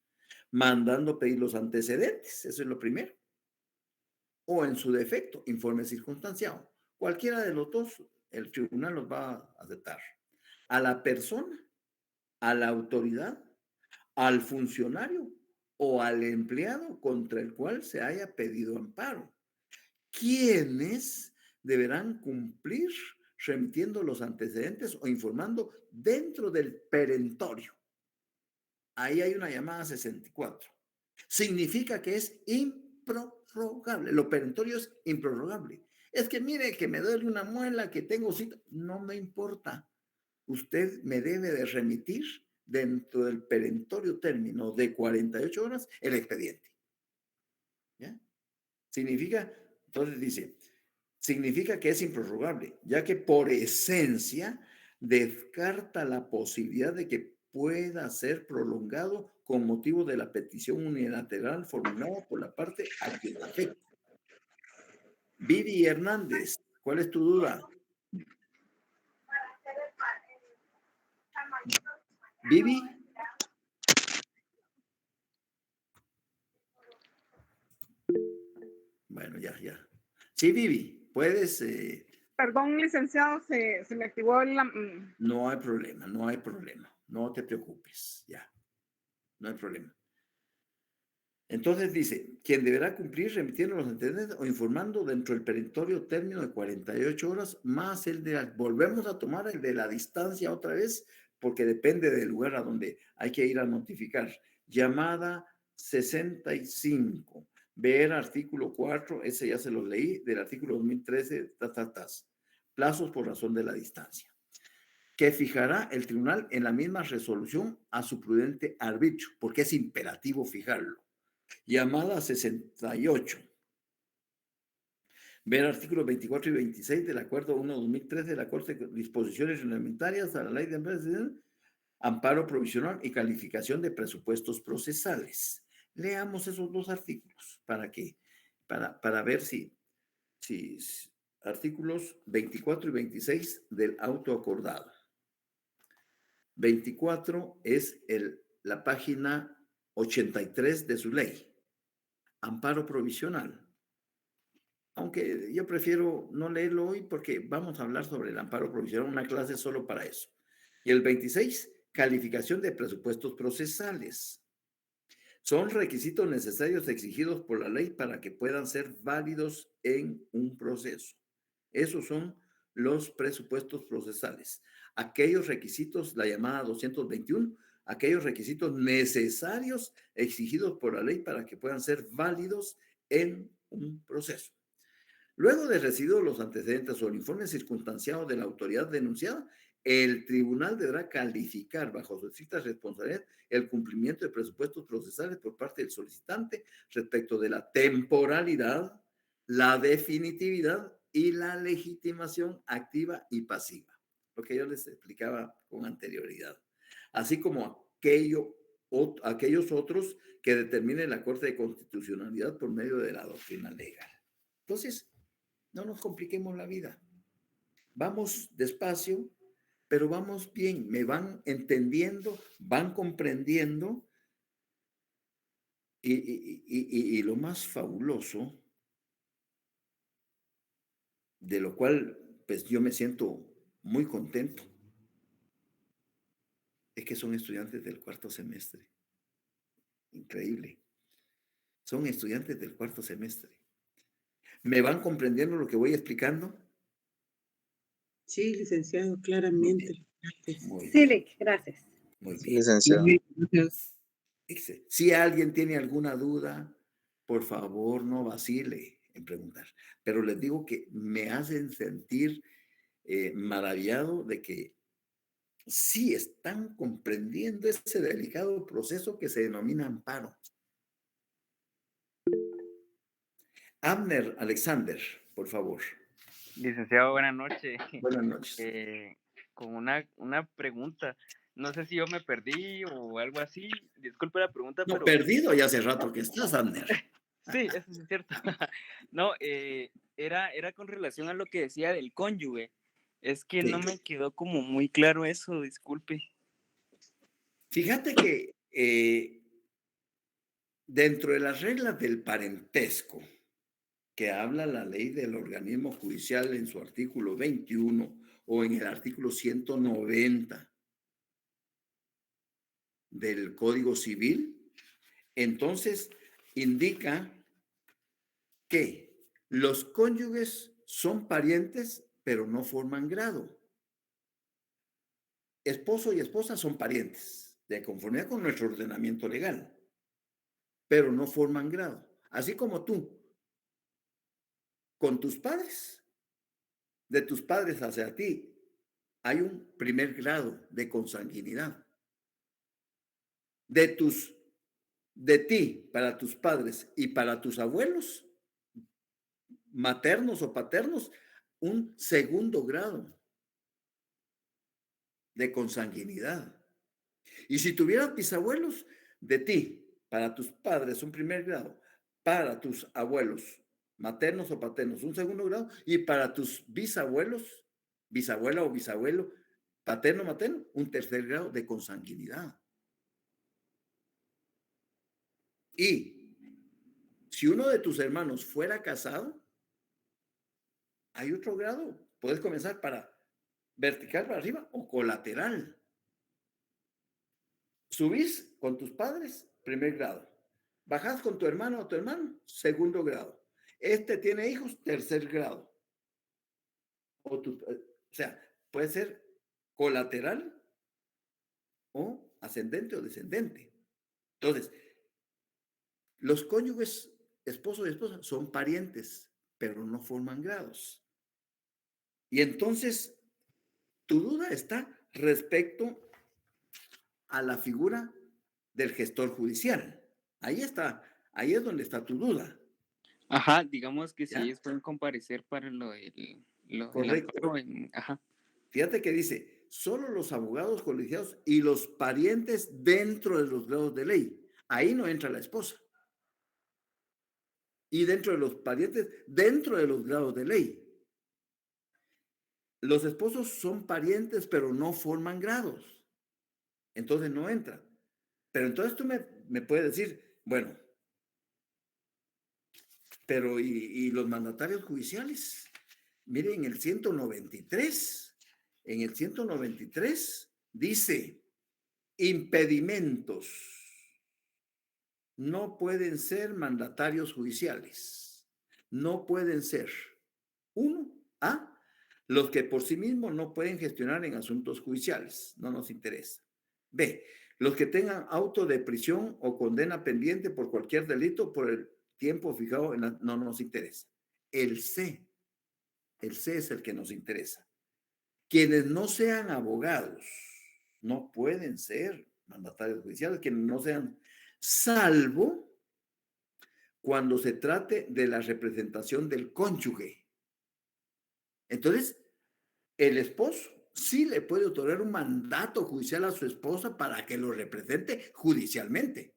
mandando pedir los antecedentes, eso es lo primero. O en su defecto, informe circunstanciado. Cualquiera de los dos, el tribunal los va a aceptar. A la persona, a la autoridad, al funcionario o al empleado contra el cual se haya pedido amparo, quienes deberán cumplir remitiendo los antecedentes o informando dentro del perentorio. Ahí hay una llamada 64. Significa que es improrrogable. Lo perentorio es improrrogable. Es que mire que me duele una muela, que tengo cita. No me importa. Usted me debe de remitir dentro del perentorio término de 48 horas el expediente. ¿Ya? Significa que es improrrogable, ya que por esencia descarta la posibilidad de que pueda ser prolongado con motivo de la petición unilateral formulada por la parte a quien afecta. Vivi Hernández, ¿cuál es tu duda? Vivi. Bueno, ya. Sí, Vivi, puedes... Perdón, licenciado, se me activó la... No hay problema. No te preocupes, ya. No hay problema. Entonces dice, quien deberá cumplir remitiendo los antecedentes o informando dentro del perentorio término de 48 horas, más el de... Volvemos a tomar el de la distancia otra vez, porque depende del lugar a donde hay que ir a notificar. Llamada 65. Ver artículo 4, ese ya se los leí, del artículo 2013, plazos por razón de la distancia, que fijará el tribunal en la misma resolución a su prudente arbitrio, porque es imperativo fijarlo. Llamada 68. Ver artículos 24 y 26 del Acuerdo 1-2013 de la Corte de Disposiciones Reglamentarias a la Ley de Empresas, amparo provisional y calificación de presupuestos procesales. Leamos esos dos artículos para ver si artículos 24 y 26 del auto acordado. 24 es la página 83 de su ley. Amparo provisional. Aunque yo prefiero no leerlo hoy porque vamos a hablar sobre el amparo provisional, una clase solo para eso. Y el 26, calificación de presupuestos procesales. Son requisitos necesarios exigidos por la ley para que puedan ser válidos en un proceso. Esos son los presupuestos procesales. Aquellos requisitos, la llamada 221, aquellos requisitos necesarios exigidos por la ley para que puedan ser válidos en un proceso. Luego de recibidos los antecedentes o el informe circunstanciado de la autoridad denunciada, el tribunal deberá calificar bajo su estricta responsabilidad el cumplimiento de presupuestos procesales por parte del solicitante respecto de la temporalidad, la definitividad y la legitimación activa y pasiva. Lo que yo les explicaba con anterioridad. Así como aquellos otros que determine la Corte de Constitucionalidad por medio de la doctrina legal. Entonces, no nos compliquemos la vida. Vamos despacio, pero vamos bien. Me van entendiendo, van comprendiendo. Y lo más fabuloso, de lo cual pues yo me siento muy contento, es que son estudiantes del 4º semestre. Increíble. Son estudiantes del 4º semestre. ¿Me van comprendiendo lo que voy explicando? Sí, licenciado, claramente. Muy Sí, bien, Lick, gracias. muy Sí, bien. licenciado. Si alguien tiene alguna duda, por favor no vacile en preguntar. Pero les digo que me hacen sentir maravillado de que sí están comprendiendo ese delicado proceso que se denomina amparo. Abner Alexander, por favor. Licenciado, buenas noches. Buenas noches. Con una pregunta. No sé si yo me perdí o algo así. Disculpe la pregunta, No, pero perdido ya hace rato que estás, Abner. sí, eso sí es cierto. No, era con relación a lo que decía del cónyuge. Es que no Sí. me quedó como muy claro eso, disculpe. Fíjate que dentro de las reglas del parentesco, que habla la ley del organismo judicial en su artículo 21 o en el artículo 190 del Código Civil, entonces indica que los cónyuges son parientes, pero no forman grado. Esposo y esposa son parientes, de conformidad con nuestro ordenamiento legal, pero no forman grado. Así como tú, con tus padres, de tus padres hacia ti, hay un primer grado de consanguinidad. De ti para tus padres y para tus abuelos, maternos o paternos, un segundo grado de consanguinidad. Y si tuvieras bisabuelos, de ti para tus padres, un primer grado, para tus abuelos, maternos o paternos, un segundo grado, y para tus bisabuelos, bisabuela o bisabuelo, paterno, materno, un tercer grado de consanguinidad. Y si uno de tus hermanos fuera casado, hay otro grado. Puedes comenzar para vertical para arriba o colateral. Subís con tus padres, primer grado. Bajás con tu hermano o tu hermano, segundo grado. Este tiene hijos, tercer grado. O sea, puede ser colateral o ascendente o descendente. Entonces, los cónyuges, esposo y esposa, son parientes, pero no forman grados. Y entonces, tu duda está respecto a la figura del gestor judicial. Ahí está, ahí es donde está tu duda. Ajá, digamos que si ¿Ya? ellos pueden comparecer para lo del Correcto. amparo ajá. Fíjate que dice, solo los abogados colegiados y los parientes dentro de los grados de ley. Ahí no entra la esposa. Y dentro de los parientes, dentro de los grados de ley. Los esposos son parientes, pero no forman grados. Entonces no entra. Pero entonces tú me puedes decir, bueno, pero ¿y los mandatarios judiciales? Miren, en el 193 dice, impedimentos no pueden ser mandatarios judiciales. No pueden ser. 1A, los que por sí mismos no pueden gestionar en asuntos judiciales. No nos interesa. B, los que tengan auto de prisión o condena pendiente por cualquier delito por el tiempo fijado no nos interesa. el C. El C es el que nos interesa. Quienes no sean abogados no pueden ser mandatarios judiciales, quienes no sean, salvo cuando se trate de la representación del cónyuge. Entonces, el esposo sí le puede otorgar un mandato judicial a su esposa para que lo represente judicialmente.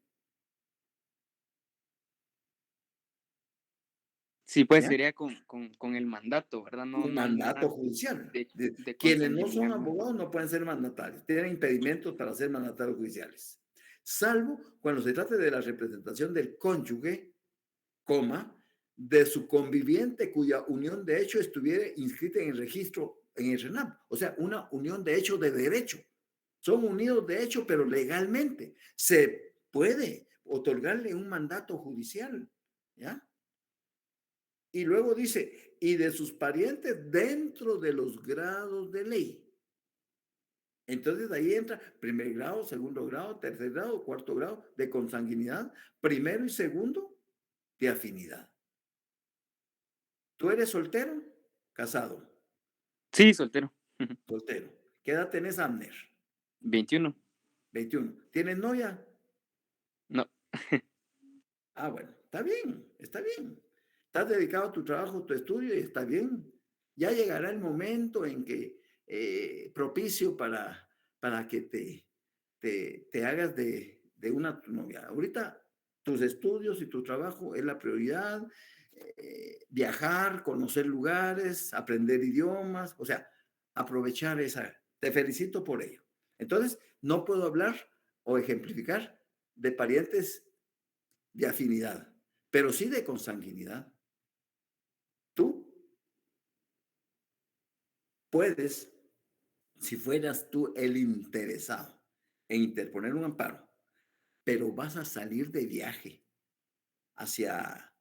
Sí, pues ¿Ya? sería con el mandato, ¿verdad? No, Un no mandato nada judicial. de Quienes no son consentimiento. abogados no pueden ser mandatarios, tienen impedimentos para ser mandatarios judiciales, salvo cuando se trate de la representación del cónyuge, coma, de su conviviente cuya unión de hecho estuviera inscrita en el registro, en el RENAP, o sea, una unión de hecho de derecho. Son unidos de hecho, pero legalmente. Se puede otorgarle un mandato judicial, ¿ya? Y luego dice, y de sus parientes dentro de los grados de ley. Entonces ahí entra primer grado, segundo grado, tercer grado, cuarto grado de consanguinidad, primero y segundo de afinidad. ¿Tú eres soltero? Casado. Sí, soltero. Soltero. ¿Qué edad tenés, Abner? 21. 21. ¿Tienes novia? No. Ah, bueno, está bien, está bien. Estás dedicado a tu trabajo, a tu estudio y está bien. Ya llegará el momento en que propicio para que te hagas de una novia. Ahorita tus estudios y tu trabajo es la prioridad. Viajar, conocer lugares, aprender idiomas, o sea, aprovechar esa. Te felicito por ello. Entonces, no puedo hablar o ejemplificar de parientes de afinidad, pero sí de consanguinidad. Tú puedes, si fueras tú el interesado en interponer un amparo, pero vas a salir de viaje hacia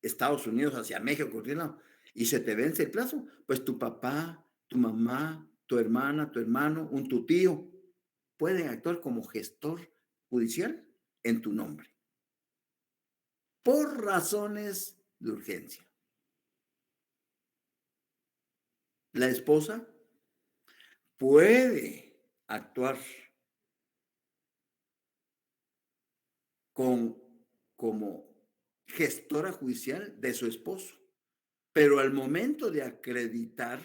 Estados Unidos, hacia México, cualquier lado, y se te vence el plazo, pues tu papá, tu mamá, tu hermana, tu hermano, tu tío, pueden actuar como gestor judicial en tu nombre, por razones de urgencia. La esposa puede actuar como gestora judicial de su esposo, pero al momento de acreditar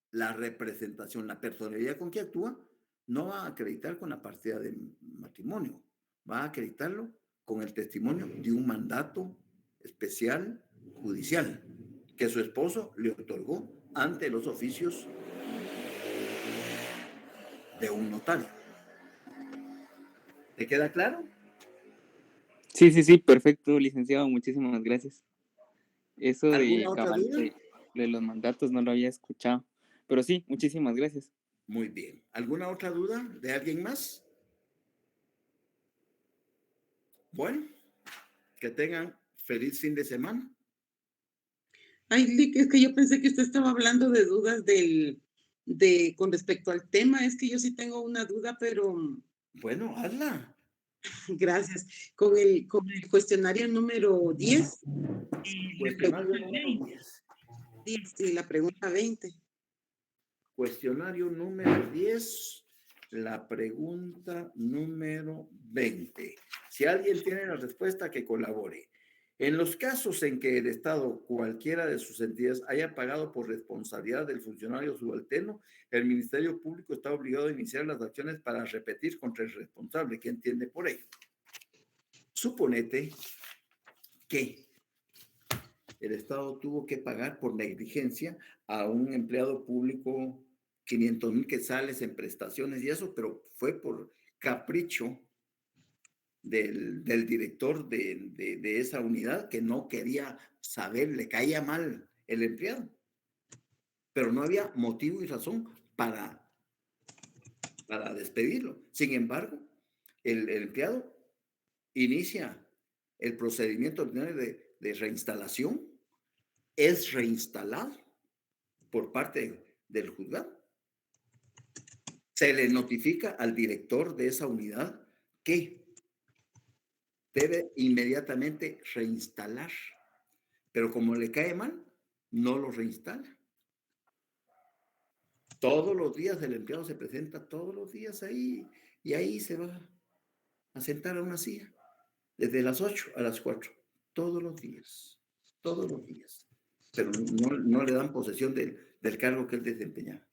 la representación, la personalidad con que actúa, no va a acreditar con la partida de matrimonio, va a acreditarlo con el testimonio de un mandato especial judicial que su esposo le otorgó ante los oficios de un notario. ¿Te queda claro? Sí, perfecto, licenciado, muchísimas gracias. Eso de ¿Alguna otra cabal duda? de los mandatos no lo había escuchado, pero sí, muchísimas gracias. Muy bien. ¿Alguna otra duda de alguien más? Bueno, que tengan feliz fin de semana. Ay, Lick, es que yo pensé que usted estaba hablando de dudas con respecto al tema. Es que yo sí tengo una duda, pero Bueno, hazla. gracias. Con el cuestionario número 10, la pregunta Cuestionario número 10. 10 y la pregunta 20. Cuestionario número 10, la pregunta número 20. Si alguien tiene la respuesta, que colabore. En los casos en que el Estado, cualquiera de sus entidades, haya pagado por responsabilidad del funcionario subalterno, el Ministerio Público está obligado a iniciar las acciones para repetir contra el responsable. ¿Qué entiende por ello? Suponete que el Estado tuvo que pagar por negligencia a un empleado público 500,000 quetzales en prestaciones y eso, pero fue por capricho del director de esa unidad que no quería saber, le caía mal el empleado, pero no había motivo y razón para despedirlo. Sin embargo, el empleado inicia el procedimiento ordinario de reinstalación, es reinstalado por parte del juzgado. Se le notifica al director de esa unidad que debe inmediatamente reinstalar. Pero como le cae mal, no lo reinstala. Todos los días el empleado se presenta todos los días ahí y ahí se va a sentar a una silla desde las 8 a las 4, todos los días, pero no le dan posesión del cargo que él desempeñaba.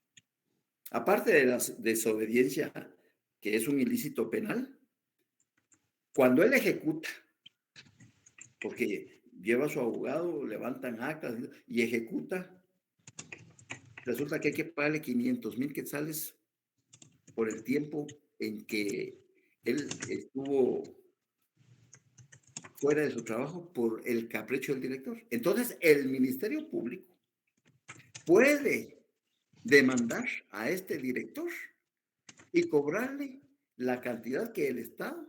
Aparte de la desobediencia, que es un ilícito penal, cuando él ejecuta, porque lleva a su abogado, levantan actas y ejecuta, resulta que hay que pagarle 500,000 quetzales por el tiempo en que él estuvo fuera de su trabajo por el capricho del director. Entonces, el Ministerio Público puede demandar a este director y cobrarle la cantidad que el Estado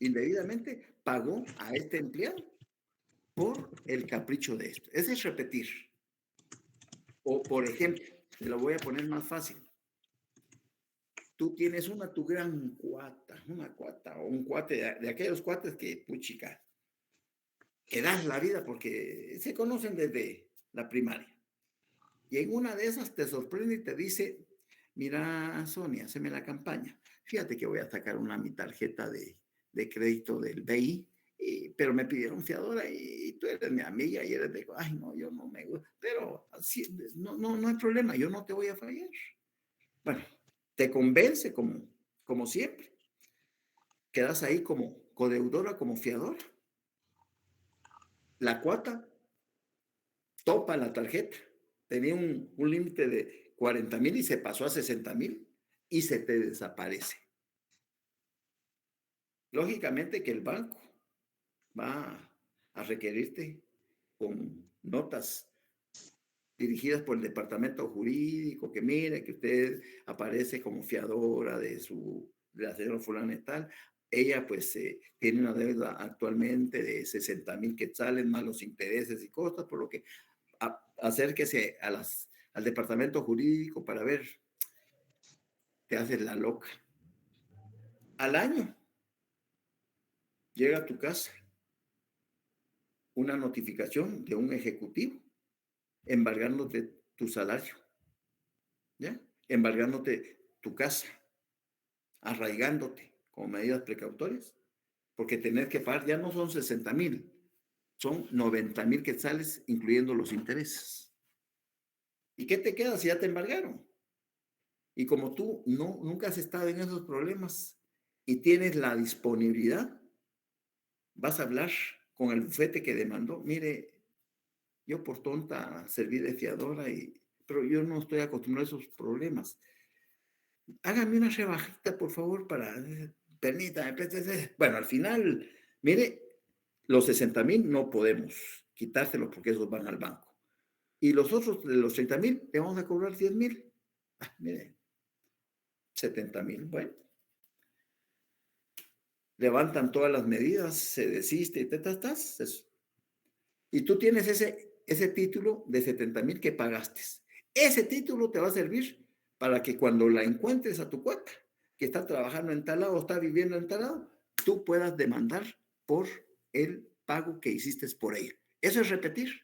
indebidamente pagó a este empleado por el capricho de esto. Ese es repetir. O, por ejemplo, te lo voy a poner más fácil. Tú tienes tu gran una cuata o un cuate de aquellos cuates que, puchica, que dan la vida porque se conocen desde la primaria. Y en una de esas te sorprende y te dice, mira, Sonia, haceme la campaña. Fíjate que voy a sacar mi tarjeta de crédito del BI, pero me pidieron fiadora y tú eres mi amiga y eres de, ay, no, yo no me gusta, pero así, no hay problema, yo no te voy a fallar. Bueno, te convence como siempre. Quedas ahí como codeudora, como fiadora. La cuata topa la tarjeta. Tenía un límite de 40,000 y se pasó a 60,000 y se te desaparece. Lógicamente que el banco va a requerirte con notas dirigidas por el departamento jurídico, que mire que usted aparece como fiadora de la señora fulana y tal. Ella pues tiene una deuda actualmente de 60,000 quetzales más los intereses y costas, por lo que acérquese al departamento jurídico para ver, te haces la loca. Al año llega a tu casa una notificación de un ejecutivo embargándote tu salario, ¿ya? Embargándote tu casa, arraigándote como medidas precautorias, porque tener que pagar ya no son 60,000, son 90,000 quetzales, incluyendo los intereses. ¿Y qué te queda si ya te embargaron? Y como tú nunca has estado en esos problemas y tienes la disponibilidad, vas a hablar con el bufete que demandó. Mire, yo por tonta serví de fiadora, pero yo no estoy acostumbrado a esos problemas. Hágame una rebajita, por favor, permítame. Bueno, al final, mire, los 60,000 no podemos quitárselos porque esos van al banco. Y los otros, de los 30,000, le vamos a cobrar 10,000. Mire, 70,000, bueno. Levantan todas las medidas, se desiste y y tú tienes ese título de 70,000 que pagaste. Ese título te va a servir para que cuando la encuentres a tu cuata, que está trabajando en tal lado, está viviendo en tal lado, tú puedas demandar por el pago que hiciste por ella. Eso es repetir.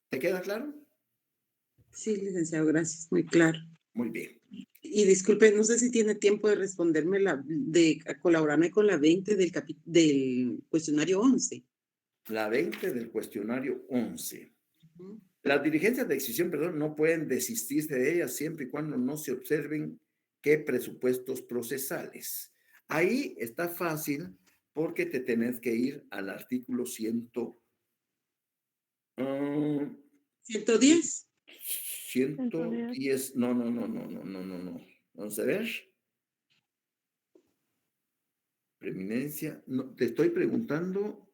¿Te queda claro? Sí, licenciado, gracias, muy claro. Muy bien. Y disculpe, no sé si tiene tiempo de responderme de colaborarme con la 20 del cuestionario 11. La 20 del cuestionario 11. Las diligencias de exhibición, no pueden desistirse de ellas siempre y cuando no se observen qué presupuestos procesales. Ahí está fácil porque te tenés que ir al artículo 110. 110, no. Vamos a ver. Preeminencia. No, te estoy preguntando.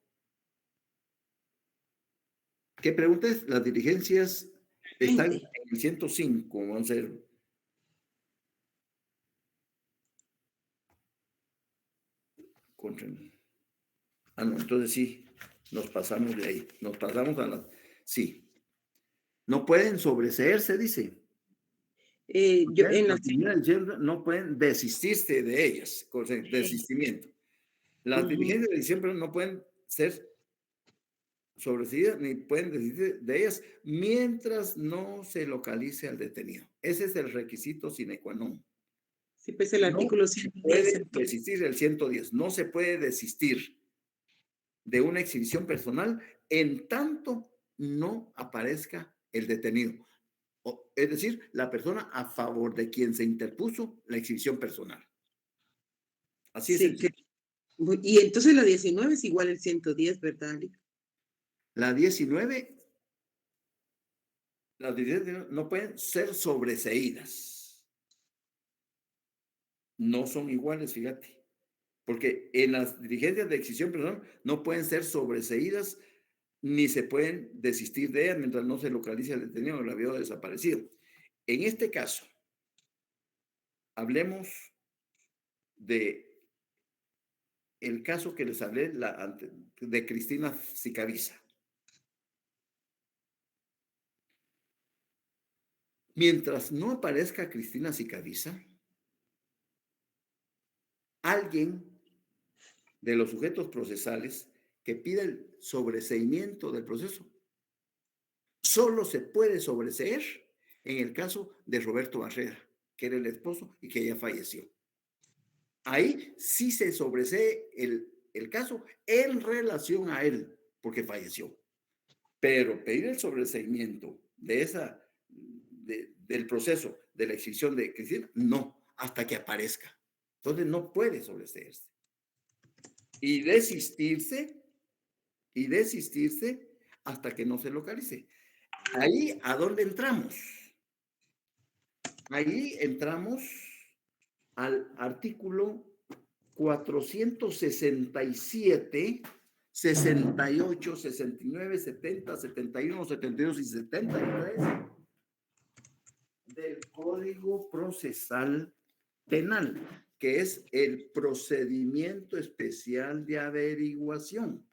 ¿Qué preguntas? Las diligencias están en el 105. Vamos a ver. No, entonces sí, nos pasamos de ahí. Nos pasamos a las. Sí. No pueden sobreseerse, dice. No pueden desistirse de ellas, desistimiento. Las Ujú. diligencias de diciembre no pueden ser sobreseídas ni pueden desistir de ellas mientras no se localice al detenido. Ese es el requisito sine qua non. Sí, pues el No artículo se 110. puede entonces. desistir del 110, no se puede desistir de una exhibición personal en tanto no aparezca el detenido. Es decir, la persona a favor de quien se interpuso la exhibición personal. Así es Sí, que, sencillo. y entonces la 19 es igual el 110, ¿verdad, Lick? La 19, las diligencias no pueden ser sobreseídas. No son iguales, fíjate. Porque en las diligencias de exhibición personal no pueden ser sobreseídas ni se pueden desistir de ellas mientras no se localice el detenido o el habido desaparecido. En este caso, hablemos de el caso que les hablé de Cristina Sicavisa. Mientras no aparezca Cristina Sicavisa, alguien de los sujetos procesales que pida el sobreseimiento del proceso solo se puede sobreseer en el caso de Roberto Barrera, que era el esposo y que ya falleció. Ahí sí se sobresee el caso en relación a él, porque falleció. Pero pedir el sobreseimiento del proceso de la exhibición de Cristina, no, hasta que aparezca. Entonces no puede sobreseerse. Y desistirse hasta que no se localice. Ahí, ¿a dónde entramos? Ahí entramos al artículo 467, 68, 69, 70, 71, 72 y 73 del Código Procesal Penal, que es el procedimiento especial de averiguación.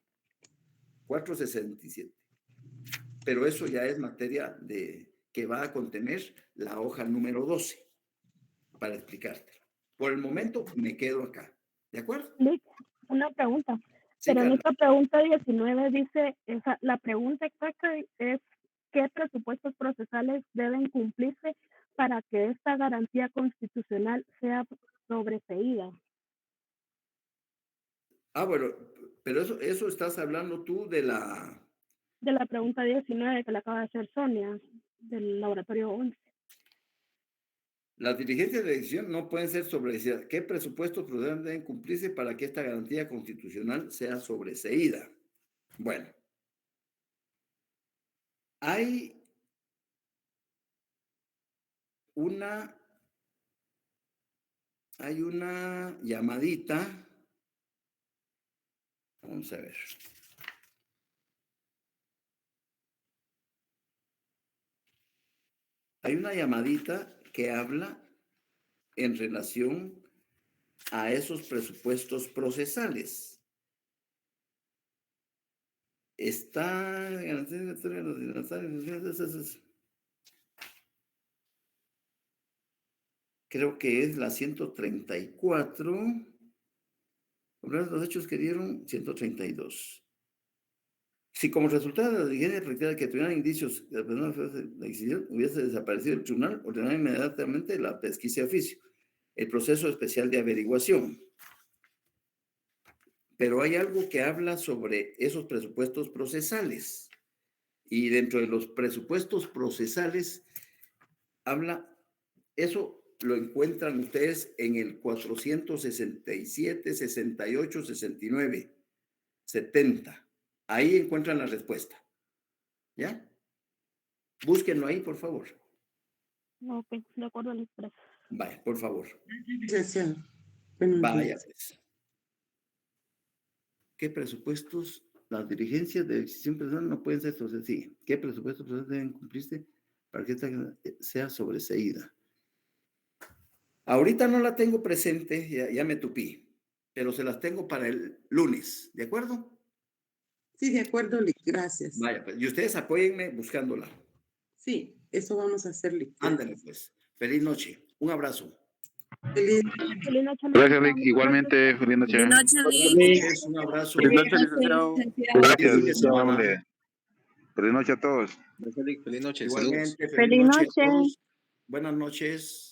467. Pero eso ya es materia que va a contener la hoja número 12 para explicártelo. Por el momento me quedo acá. ¿De acuerdo? Lick, una pregunta. Sí, Pero en Carla. esta pregunta 19 dice, la pregunta exacta es ¿qué presupuestos procesales deben cumplirse para que esta garantía constitucional sea sobreseída? Ah, bueno, pero eso estás hablando tú de la... De la pregunta 19 que le acaba de hacer Sonia, del laboratorio 11. Las diligencias de decisión no pueden ser sobreseídas. ¿Qué presupuestos procesales deben cumplirse para que esta garantía constitucional sea sobreseída? Bueno, hay una llamadita. Vamos a ver. Hay una llamadita que habla en relación a esos presupuestos procesales. Creo que es la 134. Los hechos que dieron 132. Si como resultado de la diligencia practicada que tuvieran indicios de la persona de la exhibición hubiese desaparecido el tribunal, ordenar inmediatamente la pesquisa de oficio, el proceso especial de averiguación. Pero hay algo que habla sobre esos presupuestos procesales. Y dentro de los presupuestos procesales habla, eso lo encuentran ustedes en el 467, 68, 69, 70. Ahí encuentran la respuesta. ¿Ya? Búsquenlo ahí, por favor. Ok, de acuerdo al expreso. Vaya, por favor. Licenciado. Buenos Vaya, días. pues. ¿Qué presupuestos? Las diligencias de decisión personal no pueden ser sobreseídas. Sí. ¿Qué presupuestos deben cumplirse para que esta sea sobreseída? Ahorita no la tengo presente, ya me tupí, pero se las tengo para el lunes, ¿de acuerdo? Sí, de acuerdo, Lick. Gracias. Vaya, pues, y ustedes apóyenme buscándola. Sí, eso vamos a hacer, Lick. Ándale, Gracias. pues. Feliz noche. Un abrazo. Feliz Feliz noche, Gracias, licenciado. Lick. Igualmente, feliz noche. Feliz noche, Buenas Lick. noches, un abrazo. Feliz noche, licenciado. Gracias, Fin de muy semana. amable. Feliz noche a todos. Feliz noche. Saludos. Igualmente, Feliz noche a noche. todos. Buenas noches.